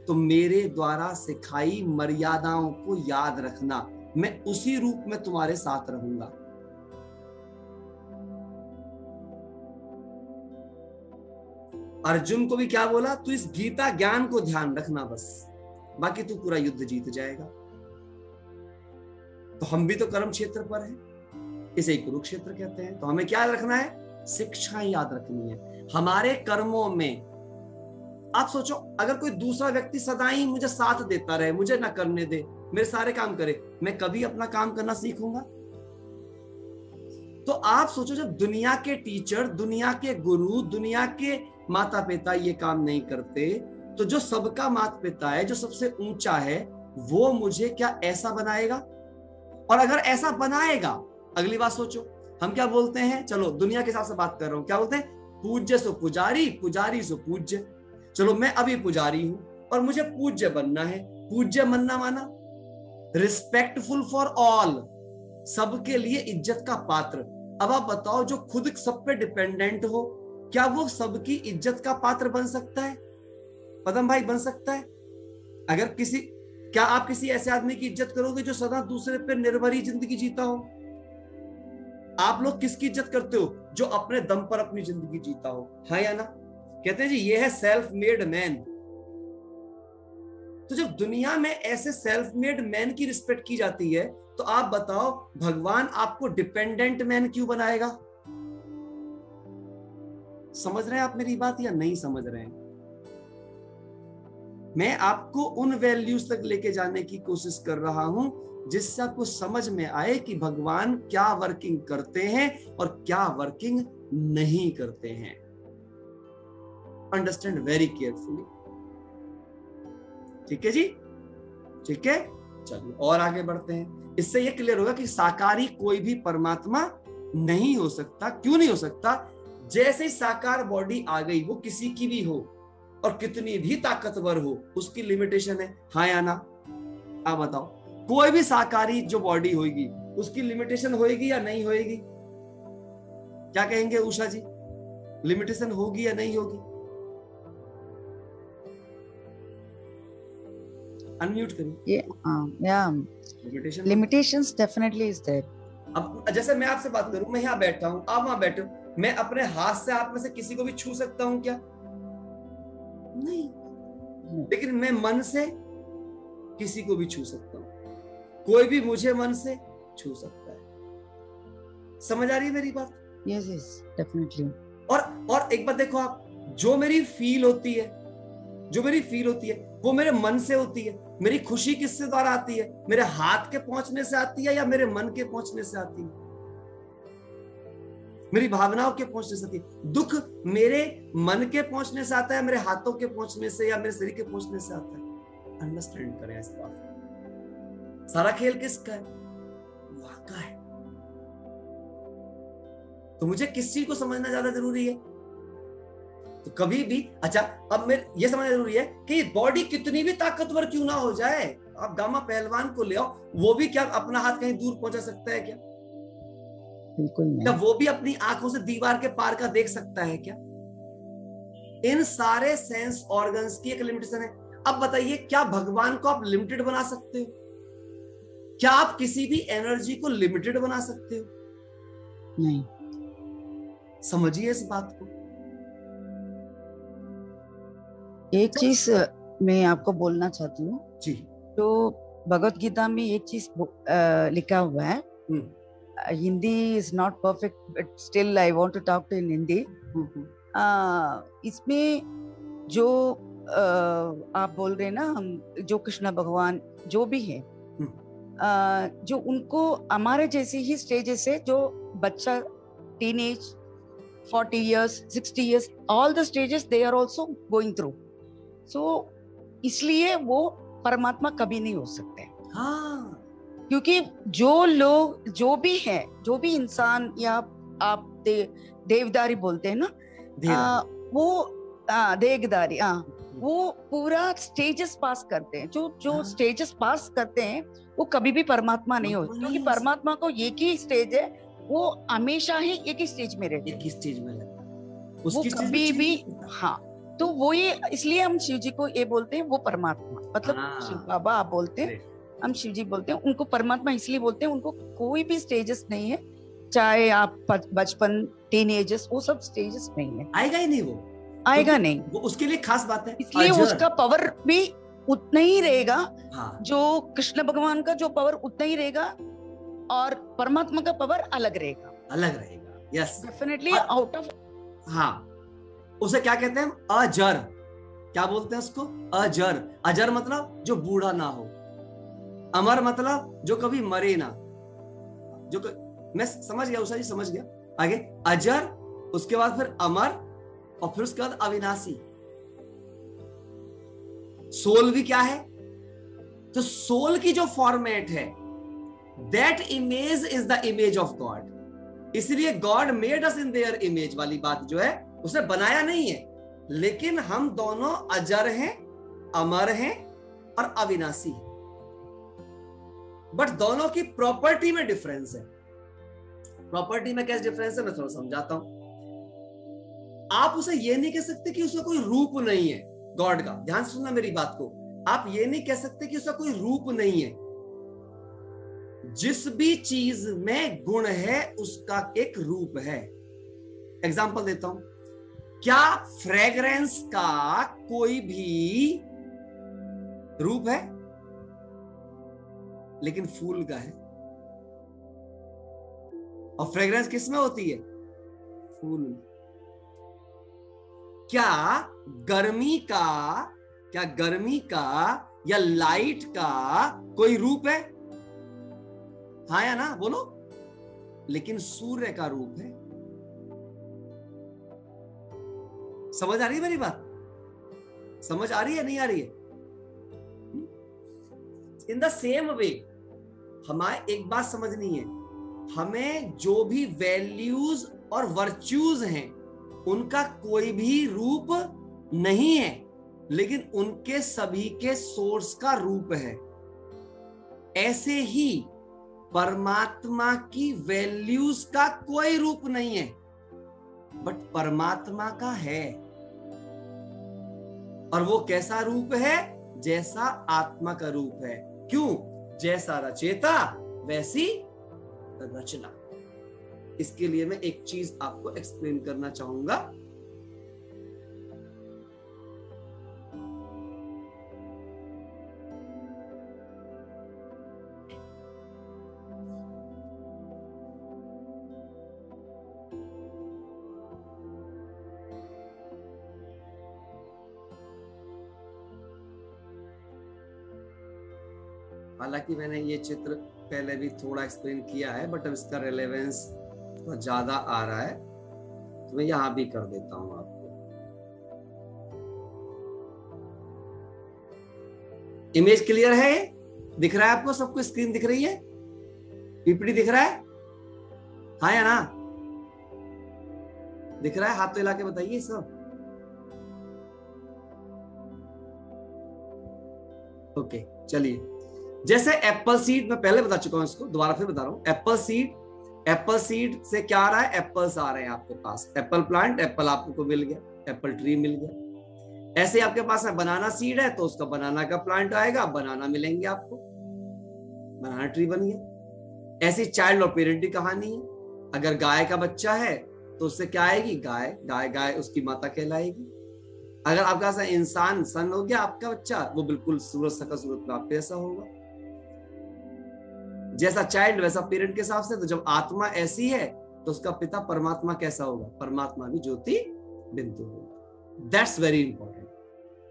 तो मेरे द्वारा सिखाई मर्यादाओं को याद रखना, मैं उसी रूप में तुम्हारे साथ रहूंगा। अर्जुन को भी क्या बोला? तू इस गीता ज्ञान को ध्यान रखना बस, बाकी तू पूरा युद्ध जीत जाएगा। तो हम भी तो कर्म क्षेत्र पर हैं, इसे ही कुरुक्षेत्र कहते हैं। तो हमें क्या याद रखना है? शिक्षा याद रखनी है हमारे कर्मों में। आप सोचो, अगर कोई दूसरा व्यक्ति सदा ही मुझे साथ देता रहे, मुझे ना करने दे, मेरे सारे काम करे, मैं कभी अपना काम करना सीखूंगा? तो आप सोचो, जब दुनिया के टीचर, दुनिया के गुरु, दुनिया के माता पिता ये काम नहीं करते, तो जो सबका माता पिता है, जो सबसे ऊंचा है, वो मुझे क्या ऐसा बनाएगा? और अगर ऐसा बनाएगा, अगली बात सोचो, हम क्या बोलते हैं? चलो दुनिया के हिसाब से बात कर रहा हूं, क्या बोलते हैं? पूज्य सो पुजारी, पुजारी सो पूज्य। चलो मैं अभी पुजारी हूं और मुझे पूज्य बनना है। पूज्य बनना माना रिस्पेक्टफुल फॉर ऑल, सबके लिए इज्जत का पात्र। अब आप बताओ, जो खुद सब पे डिपेंडेंट हो, क्या वो सबकी इज्जत का पात्र बन सकता है? पदम भाई, बन सकता है? अगर क्या आप किसी ऐसे आदमी की इज्जत करोगे जो सदा दूसरे पे निर्भरी जिंदगी जीता हो? आप लोग किसकी इज्जत करते हो? जो अपने दम पर अपनी जिंदगी जीता हो, हाँ या ना? कहते हैं जी ये है सेल्फ मेड मैन। तो जब दुनिया में ऐसे सेल्फ मेड मैन की रिस्पेक्ट की जाती है, तो आप बताओ भगवान आपको डिपेंडेंट मैन क्यों बनाएगा? समझ रहे हैं आप मेरी बात या नहीं समझ रहे हैं? मैं आपको उन वैल्यूज तक लेके जाने की कोशिश कर रहा हूं जिससे आपको समझ में आए कि भगवान क्या वर्किंग करते हैं और क्या वर्किंग नहीं करते हैं। Understand very carefully. ठीक है जी? ठीक है, चलिए और आगे बढ़ते हैं। इससे यह क्लियर होगा कि साकारी कोई भी परमात्मा नहीं हो सकता। क्यों नहीं हो सकता? जैसे ही साकार बॉडी आ गई, वो किसी की भी हो और कितनी भी ताकतवर हो, उसकी लिमिटेशन है, हाँ या ना? आप बताओ, कोई भी साकारी जो बॉडी होगी उसकी लिमिटेशन होगी या नहीं होगी? क्या कहेंगे उषा जी, लिमिटेशन होगी या नहीं होगी? अनम्यूट करिए। limitations definitely is there. अब जैसे मैं आपसे बात करूं, मैं यहाँ बैठा हूं, आप वहां बैठे हो, मैं अपने हाथ से आप में से किसी को भी छू सकता हूं क्या? नहीं। लेकिन मैं मन से किसी को भी छू सकता हूं, कोई भी मुझे मन से छू सकता है। समझ आ रही है मेरी बात? Yes, yes, definitely. और एक बात देखो आप, जो मेरी फील होती है, जो मेरी फील होती है वो मेरे मन से होती है। मेरी खुशी किससे द्वारा आती है? मेरे हाथ के पहुंचने से आती है या मेरे मन के पहुंचने से आती है? मेरी भावनाओं के पहुंचने से आती है। दुख मेरे मन के पहुंचने से आता है, मेरे हाथों के पहुंचने से या मेरे शरीर के पहुंचने से आता है? अंडरस्टैंड करें इस बात को। सारा खेल किसका है? वाका है। तो मुझे किस चीज को समझना ज्यादा जरूरी है? तो कभी भी, अच्छा अब मैं ये समझना जरूरी है कि बॉडी कितनी भी ताकतवर क्यों ना हो जाए, आप गामा पहलवान को ले आओ, वो भी क्या अपना हाथ कहीं दूर पहुंचा सकता है क्या? बिल्कुल नहीं। क्या वो भी अपनी आंखों से दीवार के पार का देख सकता है क्या? इन सारे सेंस ऑर्गन्स की एक लिमिटेशन है। अब बताइए, क्या भगवान को आप लिमिटेड बना सकते हो? क्या आप किसी भी एनर्जी को लिमिटेड बना सकते हो? नहीं। समझिए इस बात को। एक चीज मैं आपको बोलना चाहती हूँ जी। तो भगवत गीता में एक चीज लिखा हुआ है, Hindi is not perfect but still I want to talk to in Hindi. इसमें जो आप बोल रहे हैं ना, हम जो कृष्ण भगवान जो भी है, जो उनको हमारे जैसे ही स्टेजेस है, जो बच्चा teenage 40 years 60 years all the stages they are also going through, so इसलिए वो परमात्मा कभी नहीं हो सकते। हाँ। क्योंकि जो लोग जो भी है, जो भी इंसान या आप देवदारी बोलते हैं ना, वो देवदारी, वो पूरा स्टेजेस पास करते हैं। जो स्टेजेस पास करते हैं वो कभी भी परमात्मा नहीं होते, क्योंकि परमात्मा को एक ही स्टेज है, वो हमेशा ही एक ही स्टेज में रहते, एक ही स्टेज में रहता, वो कभी भी। हाँ, तो वो ये इसलिए हम शिव जी को ये बोलते हैं, वो परमात्मा, मतलब शिव बाबा आप बोलते हैं, हम शिव जी बोलते हैं, उनको परमात्मा इसलिए बोलते हैं, उनको कोई भी स्टेजेस नहीं है, चाहे आप बचपन टीनेजर्स, वो सब स्टेजेस नहीं है, आएगा ही नहीं, वो आएगा नहीं, वो उसके लिए खास बात है, इसलिए उसका पावर भी उतना ही रहेगा। हाँ। जो कृष्ण भगवान का जो पावर उतना ही रहेगा और परमात्मा का पावर अलग रहेगा, अलग रहेगा। Yes, definitely out of. हाँ, उसे क्या कहते हैं? अजर। क्या बोलते हैं उसको? अजर। अजर मतलब जो बूढ़ा ना हो, अमर मतलब जो कभी मरे ना, मैं समझ गया, उषा जी समझ गया। आगे अजर, उसके बाद फिर अमर, और फिर उसके बाद अविनाशी। सोल भी क्या है? तो सोल की जो फॉर्मेट है, that image is the image of God. इसलिए God made us in their image वाली बात जो है, उसे बनाया नहीं है, लेकिन हम दोनों अजर हैं, अमर हैं और अविनाशी हैं, बट दोनों की प्रॉपर्टी में डिफरेंस है। प्रॉपर्टी में कैसे डिफरेंस है, मैं थोड़ा समझाता हूं। आप उसे ये नहीं कह सकते कि उसका कोई रूप नहीं है, गॉड का, ध्यान से सुनना मेरी बात को, आप ये नहीं कह सकते कि उसका कोई रूप नहीं है। जिस भी चीज में गुण है उसका एक रूप है। एग्जांपल देता हूं, क्या फ्रेग्रेंस का कोई भी रूप है? लेकिन फूल का है। और फ्रेग्रेंस किस में होती है? फूल में। क्या गर्मी का या लाइट का कोई रूप है? हाँ या ना बोलो? लेकिन सूर्य का रूप है। समझ आ रही है मेरी बात? समझ आ रही है, नहीं आ रही है? इन द सेम वे, हमें एक बात समझनी है, हमें जो भी वैल्यूज और वर्च्यूज हैं उनका कोई भी रूप नहीं है, लेकिन उनके सभी के सोर्स का रूप है। ऐसे ही परमात्मा की वैल्यूज का कोई रूप नहीं है, बट परमात्मा का है। और वो कैसा रूप है? जैसा आत्मा का रूप है। क्यों? जैसा रचेता वैसी रचना। इसके लिए मैं एक चीज आपको एक्सप्लेन करना चाहूंगा। हालांकि मैंने ये चित्र पहले भी थोड़ा एक्सप्लेन किया है, बट अब इसका रेलेवेंस थोड़ा ज्यादा आ रहा है, तो मैं यहाँ भी कर देता हूँ आपको। इमेज क्लियर है? दिख रहा है आपको? सबको स्क्रीन दिख रही है? पीपीटी दिख रहा है? हाँ या ना? दिख रहा है? हाथ तो हिला के बताइए सब। ओके, चलिए। जैसे एप्पल सीड, मैं पहले बता चुका हूं इसको, दोबारा फिर बता रहा हूं। एप्पल सीड से क्या आ रहा है? एप्पल्स आ रहे हैं आपके पास। एप्पल प्लांट, एप्पल आपको मिल गया, एप्पल ट्री मिल गया। ऐसे आपके पास है बनाना सीड है, तो उसका बनाना का प्लांट आएगा, बनाना मिलेंगे आपको, बनाना ट्री बन गया। ऐसी चाइल्ड और पेरेंट की कहानी है। अगर गाय का बच्चा है तो उससे क्या आएगी? गाय, गाय गाय उसकी माता कहलाएगी। अगर आपका सा इंसान सन हो गया आपका बच्चा, वो बिल्कुल सूरत सका सूरत प्राप्त ऐसा होगा। जैसा चाइल्ड वैसा पेरेंट के हिसाब से। तो जब आत्मा ऐसी है तो उसका पिता परमात्मा कैसा होगा? परमात्मा भी ज्योति बिंदु होगा। That's very important.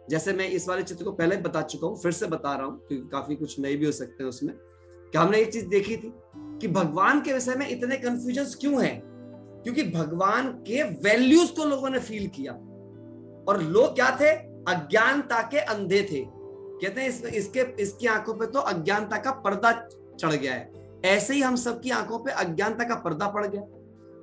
जैसे मैं इस वाले चित्र को पहले बता चुका हूं, फिर से बता रहा हूं क्योंकि काफी कुछ नए भी हो सकते हैं उसमें। कि हमने एक चीज देखी थी कि भगवान के विषय में इतने कंफ्यूजन क्यों है? क्योंकि भगवान के वैल्यूज को लोगों ने फील किया, और लोग क्या थे? अज्ञानता के अंधे थे। कहते हैं इसकी आंखों पे तो अज्ञानता का पर्दा चढ़ गया है। ऐसे ही हम सबकी आंखों पे अज्ञानता का पर्दा पड़ गया।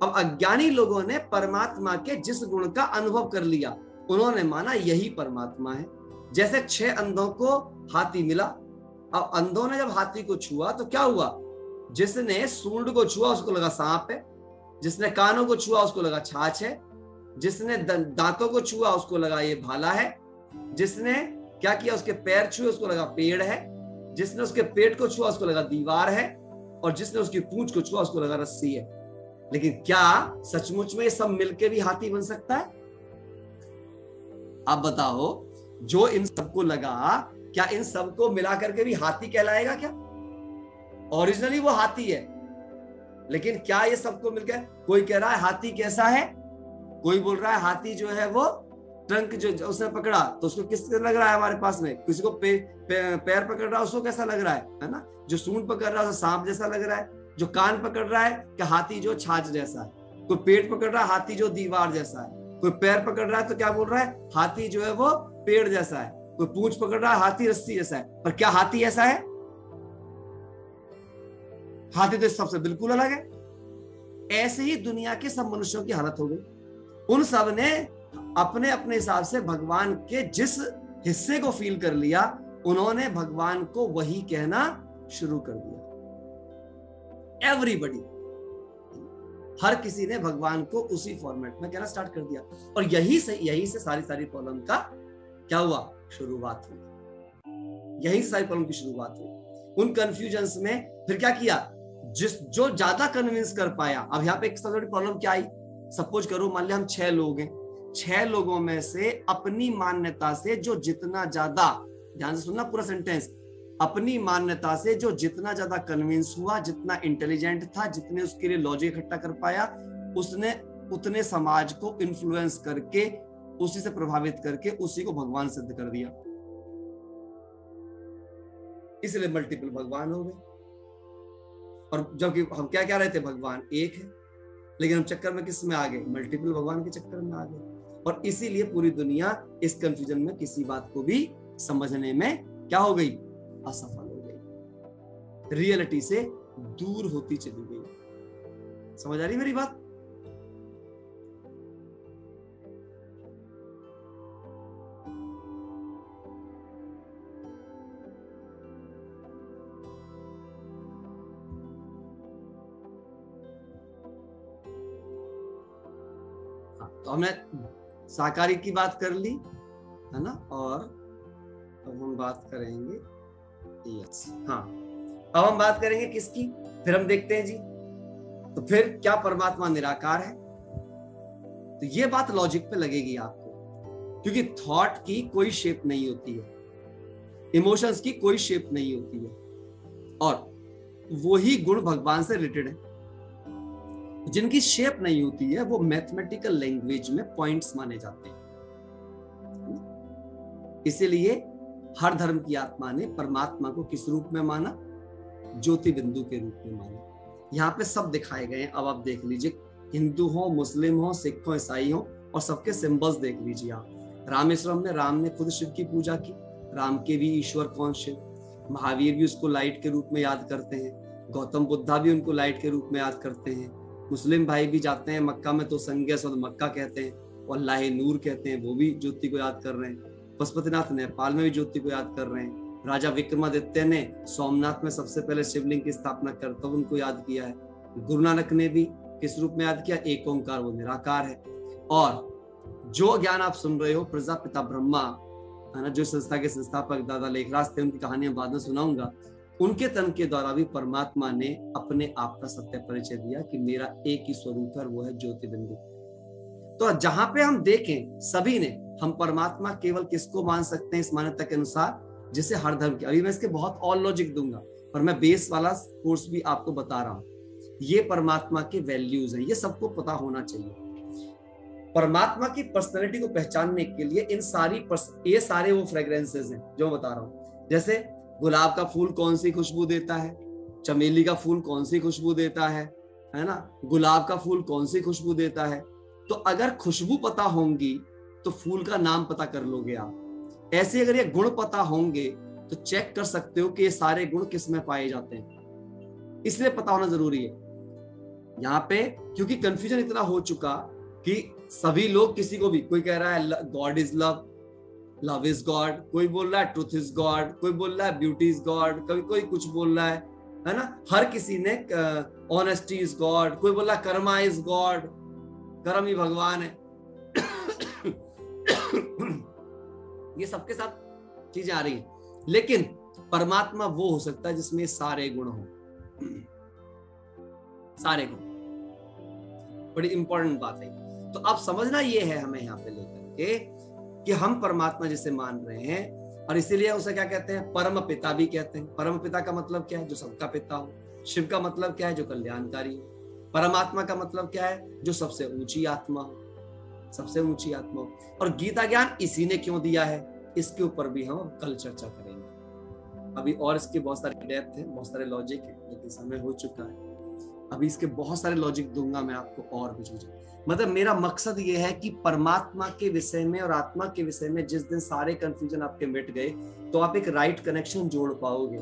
अब अज्ञानी लोगों ने परमात्मा के जिस गुण का अनुभव कर लिया, उन्होंने माना यही परमात्मा है। जैसे 6 अंधों को हाथी मिला। अब अंधों ने जब हाथी को छुआ तो क्या हुआ? जिसने सूंड को छुआ उसको लगा सांप है, जिसने कानों को छुआ उसको लगा छाछ है, जिसने दांतों को छुआ उसको लगा ये भाला है, जिसने क्या किया उसके पैर छुए उसको लगा पेड़ है, जिसने उसके पेट को छुआ उसको लगा दीवार है, और जिसने उसकी पूंछ को छुआ उसको लगा रस्सी है। लेकिन क्या सचमुच में ये सब मिलकर भी हाथी बन सकता है? आप बताओ, जो इन सबको लगा, क्या इन सबको मिला करके भी हाथी कहलाएगा क्या? ओरिजिनली वो हाथी है, लेकिन क्या ये सबको मिलकर? कोई कह रहा है हाथी कैसा है, कोई बोल रहा है हाथी जो है वो ट्रंक जो उसने पकड़ा तो उसको किस तरह लग रहा है हमारे पास में, किसी को पैर पकड़ रहा है उसको कैसा लग रहा है ना? जो सूंड पकड़ रहा है उसको सांप जैसा लग रहा है, जो कान पकड़ रहा है क्या हाथी जो छाछ जैसा है, कोई पेट पकड़ रहा है हाथी जो दीवार जैसा है, कोई पैर पकड़ रहा है तो क्या बोल रहा है हाथी जो है वो पेड़ जैसा है, कोई पूंछ पकड़ रहा है हाथी रस्सी जैसा है। पर क्या हाथी ऐसा है? हाथी तो इस सबसे बिल्कुल अलग है। ऐसे ही दुनिया के सब मनुष्यों की हालत हो गई। उन सब ने अपने अपने हिसाब से भगवान के जिस हिस्से को फील कर लिया, उन्होंने भगवान को वही कहना शुरू कर दिया। एवरीबडी, हर किसी ने भगवान को उसी फॉर्मेट में कहना स्टार्ट कर दिया, और यही से सारी प्रॉब्लम का क्या हुआ? शुरुआत हुई। यही से सारी प्रॉब्लम की शुरुआत हुई। उन कंफ्यूजन्स में फिर क्या किया? जो ज्यादा कन्विंस कर पाया। अब यहाँ पे एक सबसे बड़ी प्रॉब्लम क्या आई? सपोज करो मान लिया हम 6 लोग हैं, 6 लोगों में से अपनी मान्यता से जो जितना ज्यादा, ध्यान से सुनना पूरा सेंटेंस, अपनी मान्यता से जो जितना ज्यादा कन्विंस हुआ, जितना इंटेलिजेंट था, जितने उसके लिए लॉजिक इकट्ठा कर पाया, उसने उतने समाज को इन्फ्लुएंस करके, उसी से प्रभावित करके उसी को भगवान सिद्ध कर दिया। इसलिए मल्टीपल भगवान हो गए। और जबकि हम क्या कह रहे थे? भगवान एक है, लेकिन हम चक्कर में किस में आ गए? मल्टीपल भगवान के चक्कर में आ गए। और इसीलिए पूरी दुनिया इस कंफ्यूजन में किसी बात को भी समझने में क्या हो गई? असफल हो गई, रियलिटी से दूर होती चली गई। समझ आ रही मेरी बात? तो हमने साकारी की बात कर ली है ना, और अब हम बात करेंगे हाँ, अब हम बात करेंगे किसकी? फिर हम देखते हैं जी, तो फिर क्या परमात्मा निराकार है? तो ये बात लॉजिक पे लगेगी आपको, क्योंकि थॉट की कोई शेप नहीं होती है, इमोशंस की कोई शेप नहीं होती है, और वही गुण भगवान से रिलेटेड है। जिनकी शेप नहीं होती है वो मैथमेटिकल लैंग्वेज में पॉइंट्स माने जाते हैं। इसीलिए हर धर्म की आत्मा ने परमात्मा को किस रूप में माना? ज्योति बिंदु के रूप में माना। यहाँ पे सब दिखाए गए हैं, अब आप देख लीजिए, हिंदू हो, मुस्लिम हो, सिख हो, ईसाई हो, और सबके सिंबल्स देख लीजिए आप। रामेश्वरम में राम ने खुद शिव की पूजा की, राम के भी ईश्वर कौन? शिव। महावीर भी उसको लाइट के रूप में याद करते हैं, गौतम बुद्धा भी उनको लाइट के रूप में याद करते हैं। मुस्लिम भाई भी जाते हैं मक्का में तो संगेस और मक्का कहते हैं, और अल्लाह नूर कहते हैं, वो भी ज्योति को याद कर रहे हैं। पशुपतिनाथ नेपाल में भी ज्योति को याद कर रहे हैं। राजा विक्रमादित्य ने सोमनाथ में सबसे पहले शिवलिंग की स्थापना कर तब उनको याद किया है। गुरु नानक ने भी किस रूप में याद किया? एक ओंकार, वो निराकार है। और जो ज्ञान आप सुन रहे हो, प्रजापिता ब्रह्मा है ना, जो संस्था के संस्थापक दादा लेखराज थे, उनकी कहानियां बाद में सुनाऊंगा, उनके तन के द्वारा भी परमात्मा ने अपने आप का सत्य परिचय दिया कि मेरा एक ही स्वरूप है, वो है ज्योति बिंदु। तो जहां पे हम देखें सभी ने, हम परमात्मा केवल किसको मान सकते हैं इस मान्यता के अनुसार? जिसे हर धर्म की, अभी मैं इसके बहुत और लॉजिक दूंगा, पर मैं बेस वाला कोर्स भी आपको बता रहा हूं। ये परमात्मा के वैल्यूज हैं, ये सबको पता होना चाहिए। परमात्मा की पर्सनैलिटी को पहचानने के लिए ये सारे वो फ्रेग्रेंसेस हैं जो मैं बता रहा हूं। जैसे गुलाब का फूल कौन सी खुशबू देता है, चमेली का फूल कौन सी खुशबू देता है ना, गुलाब का फूल कौन सी खुशबू देता है। तो अगर खुशबू पता होंगी तो फूल का नाम पता कर लोगे आप। ऐसे अगर ये गुण पता होंगे तो चेक कर सकते हो कि ये सारे गुण किस में पाए जाते हैं। इसलिए पता होना जरूरी है यहाँ पे, क्योंकि कंफ्यूजन इतना हो चुका कि सभी लोग, किसी को भी, कोई कह रहा है God is love, love is God, कोई बोल रहा है ट्रूथ इज गॉड, कोई बोल रहा है ब्यूटी इज गॉड, कभी कोई कुछ बोल रहा है ना। हर किसी ने ऑनेस्टी इज गॉड, कोई बोल रहा है कर्मा इज गॉड, कर्म ही भगवान है। ये सबके साथ चीजें आ रही हैं, लेकिन परमात्मा वो हो सकता है जिसमें सारे गुण हो, सारे गुण। बड़ी इंपॉर्टेंट बात है। तो अब समझना ये है हमें यहाँ पे लेकर के कि हम परमात्मा जिसे मान रहे हैं, और इसीलिए उसे क्या कहते हैं? परम पिता भी कहते हैं। परम पिता का मतलब क्या है? जो सबका पिता हो। शिव का मतलब क्या है? जो कल्याणकारी हो। परमात्मा का मतलब क्या है? जो सबसे ऊंची आत्मा हो, सबसे ऊंची आत्मा हो। और गीता ज्ञान इसी ने क्यों दिया है, इसके ऊपर भी हम कल चर्चा करेंगे। अभी और इसके बहुत सारे डेप्थ है, बहुत सारे लॉजिक है, लेकिन समय हो चुका है। अभी इसके बहुत सारे लॉजिक दूंगा मैं आपको और भी चीजें। मतलब मेरा मकसद ये है कि परमात्मा के विषय में और आत्मा के विषय में जिस दिन सारे कंफ्यूजन आपके मिट गए तो आप एक राइट कनेक्शन जोड़ पाओगे।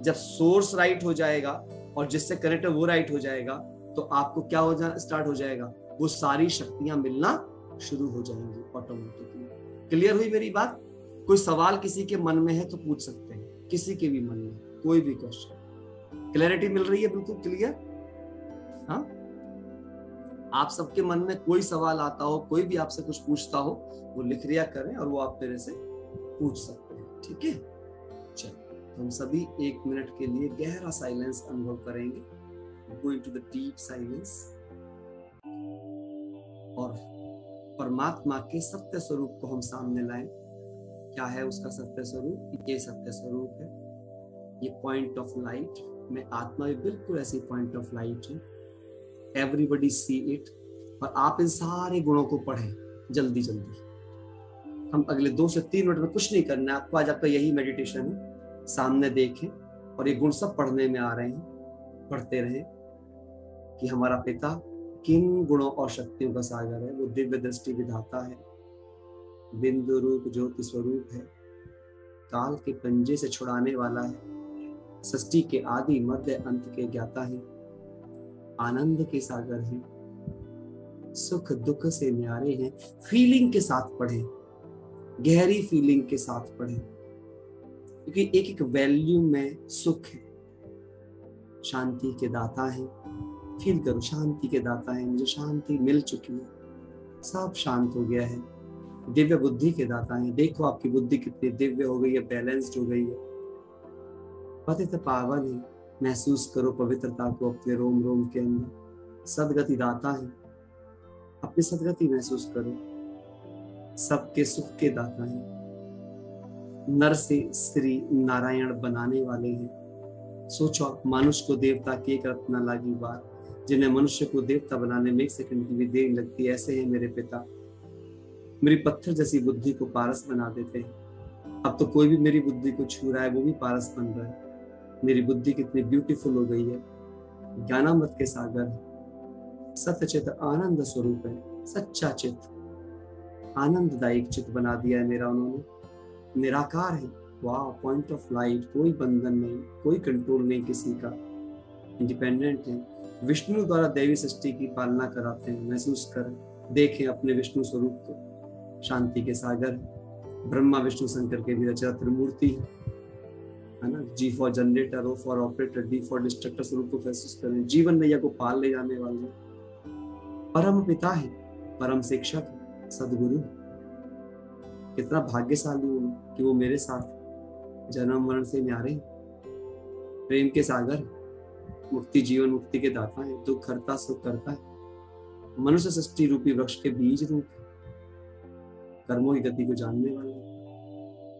जब सोर्स राइट हो जाएगा और जिससे कनेक्ट वो राइट हो जाएगा तो आपको क्या हो जाना स्टार्ट हो जाएगा? वो सारी शक्तियां मिलना शुरू हो जाएंगी ऑटोमेटिकली। क्लियर हुई मेरी बात? कोई सवाल किसी के मन में है तो पूछ सकते हैं, किसी के भी मन में कोई भी क्वेश्चन। क्लैरिटी मिल रही है? बिल्कुल क्लियर। हाँ, आप सबके मन में कोई सवाल आता हो, कोई भी आपसे कुछ पूछता हो, वो लिख लिया करें और वो आप मेरे से पूछ सकते हैं। ठीक है, चलो हम सभी 1 मिनट के लिए गहरा साइलेंस अनुभव करेंगे। Go into the deep silence और परमात्मा के सत्य स्वरूप को हम सामने लाएं। क्या है उसका सत्य स्वरूप? ये सत्य स्वरूप है, ये पॉइंट ऑफ लाइट। मैं आत्मा भी बिल्कुल ऐसी पॉइंट ऑफ लाइट है। Everybody see it. और आप इन सारे गुणों को पढ़ें जल्दी जल्दी। हम अगले 2 से 3 मिनट में कुछ नहीं करना है आपको। आज आपका यही मेडिटेशन है। सामने देखें और ये गुण सब पढ़ने में आ रहे हैं, पढ़ते रहें कि हमारा पिता किन गुणों और शक्तियों का सागर है। वो दिव्य दृष्टि विधाता है, बिंदु रूप ज्योति स्वरूप है, काल के पंजे से छुड़ाने वाला है, सृष्टि के आदि मध्य अंत के ज्ञाता है, आनंद के सागर हैं, सुख दुख से न्यारे हैं। फीलिंग के साथ पढ़ें, गहरी फीलिंग के साथ पढ़ें, क्योंकि एक एक वैल्यू में सुख है। शांति के दाता है, फील करो शांति के दाता है, मुझे शांति मिल चुकी है, सब शांत हो गया है। दिव्य बुद्धि के दाता है, देखो आपकी बुद्धि कितनी दिव्य हो गई है, बैलेंस्ड हो गई है, पतित पावन है। महसूस करो पवित्रता को अपने रोम रोम के अंदर। सदगति दाता है, अपनी सदगति महसूस करो। सबके सुख के दाता है, नर से श्री नारायण बनाने वाले हैं। सोचो मनुष्य को देवता की एक रत्न लागी बात, जिन्हें मनुष्य को देवता बनाने में 1 सेकंड की भी देर लगती है। ऐसे हैं मेरे पिता, मेरी पत्थर जैसी बुद्धि को पारस बना देते हैं। अब तो कोई भी मेरी बुद्धि को छू रहा है वो भी पारस बन रहा है। मेरी बुद्धि कितनी ब्यूटीफुल हो गई है, ज्ञानामृत के सागर है, सत्य चित आनंद स्वरूप है, सच्चा चित, आनंददायक चित बना दिया है मेरा उन्होंने, निराकार है। वाह, पॉइंट ऑफ लाइट, कोई बंधन नहीं, कोई कंट्रोल नहीं किसी का, इंडिपेंडेंट है। विष्णु द्वारा दैवी सृष्टि की पालना कराते हैं, महसूस करें, देखें अपने विष्णु स्वरूप को, शांति के सागर है। ब्रह्मा विष्णु शंकर के भी रचना त्रिमूर्ति है ना। G for generator, O for operator, D for destructor स्वरूप को महसूस करें। जीवन नैया को पाल ले जाने वाले परम पिता है, परम शिक्षक है, सदगुरु। कितना भाग्यशाली हूँ कि वो मेरे साथ जन्म मरण से न्यारे, प्रेम के सागर, मुक्ति जीवन मुक्ति के दाता है, दुख हरता सुख करता है, मनुष्य सृष्टि रूपी वृक्ष के बीज रूप, कर्मों की गति को जानने वाले,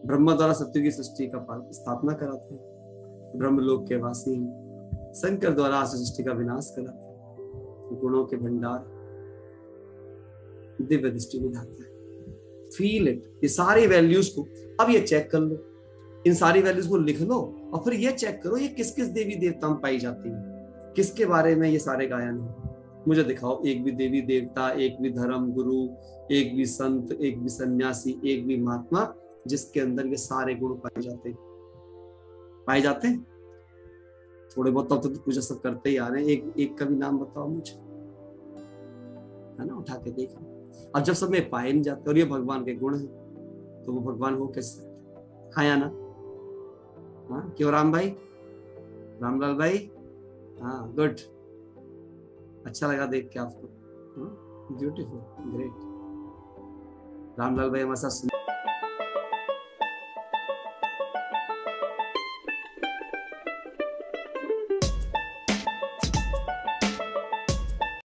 ब्रह्मा द्वारा सत्य की सृष्टि का स्थापना कराते हैं, ब्रह्मलोक के वासी हैं, शंकर द्वारा सृष्टि का विनाश कराते हैं, गुणों के भंडार, दिव्य दृष्टि विधाता है। फील इट, ये सारी वैल्यूज को अब ये चेक कर लो, इन सारी वैल्यूज को लिख लो और फिर ये चेक करो ये किस किस देवी देवता में पाई जाती है, किसके बारे में ये सारे गायन है। मुझे दिखाओ एक भी देवी देवता, एक भी धर्म गुरु, एक भी संत, एक भी सन्यासी, एक भी महात्मा जिसके अंदर ये सारे गुण पाए जाते हैं। पाए जाते हैं थोड़े बहुत, तब तो पूजा सब करते ही आ रहे हैं। एक का भी नाम बताओ मुझे, है ना, उठा के देखो। अब जब सब में पाए नहीं जाते और ये भगवान के गुण हैं तो वो भगवान हो कैसे? हाँ या ना? हाँ, क्यों राम भाई, रामलाल भाई? हाँ, गुड, अच्छा लगा देख के आपको, ब्यूटीफुल, ग्रेट। रामलाल भाई हमारे साथ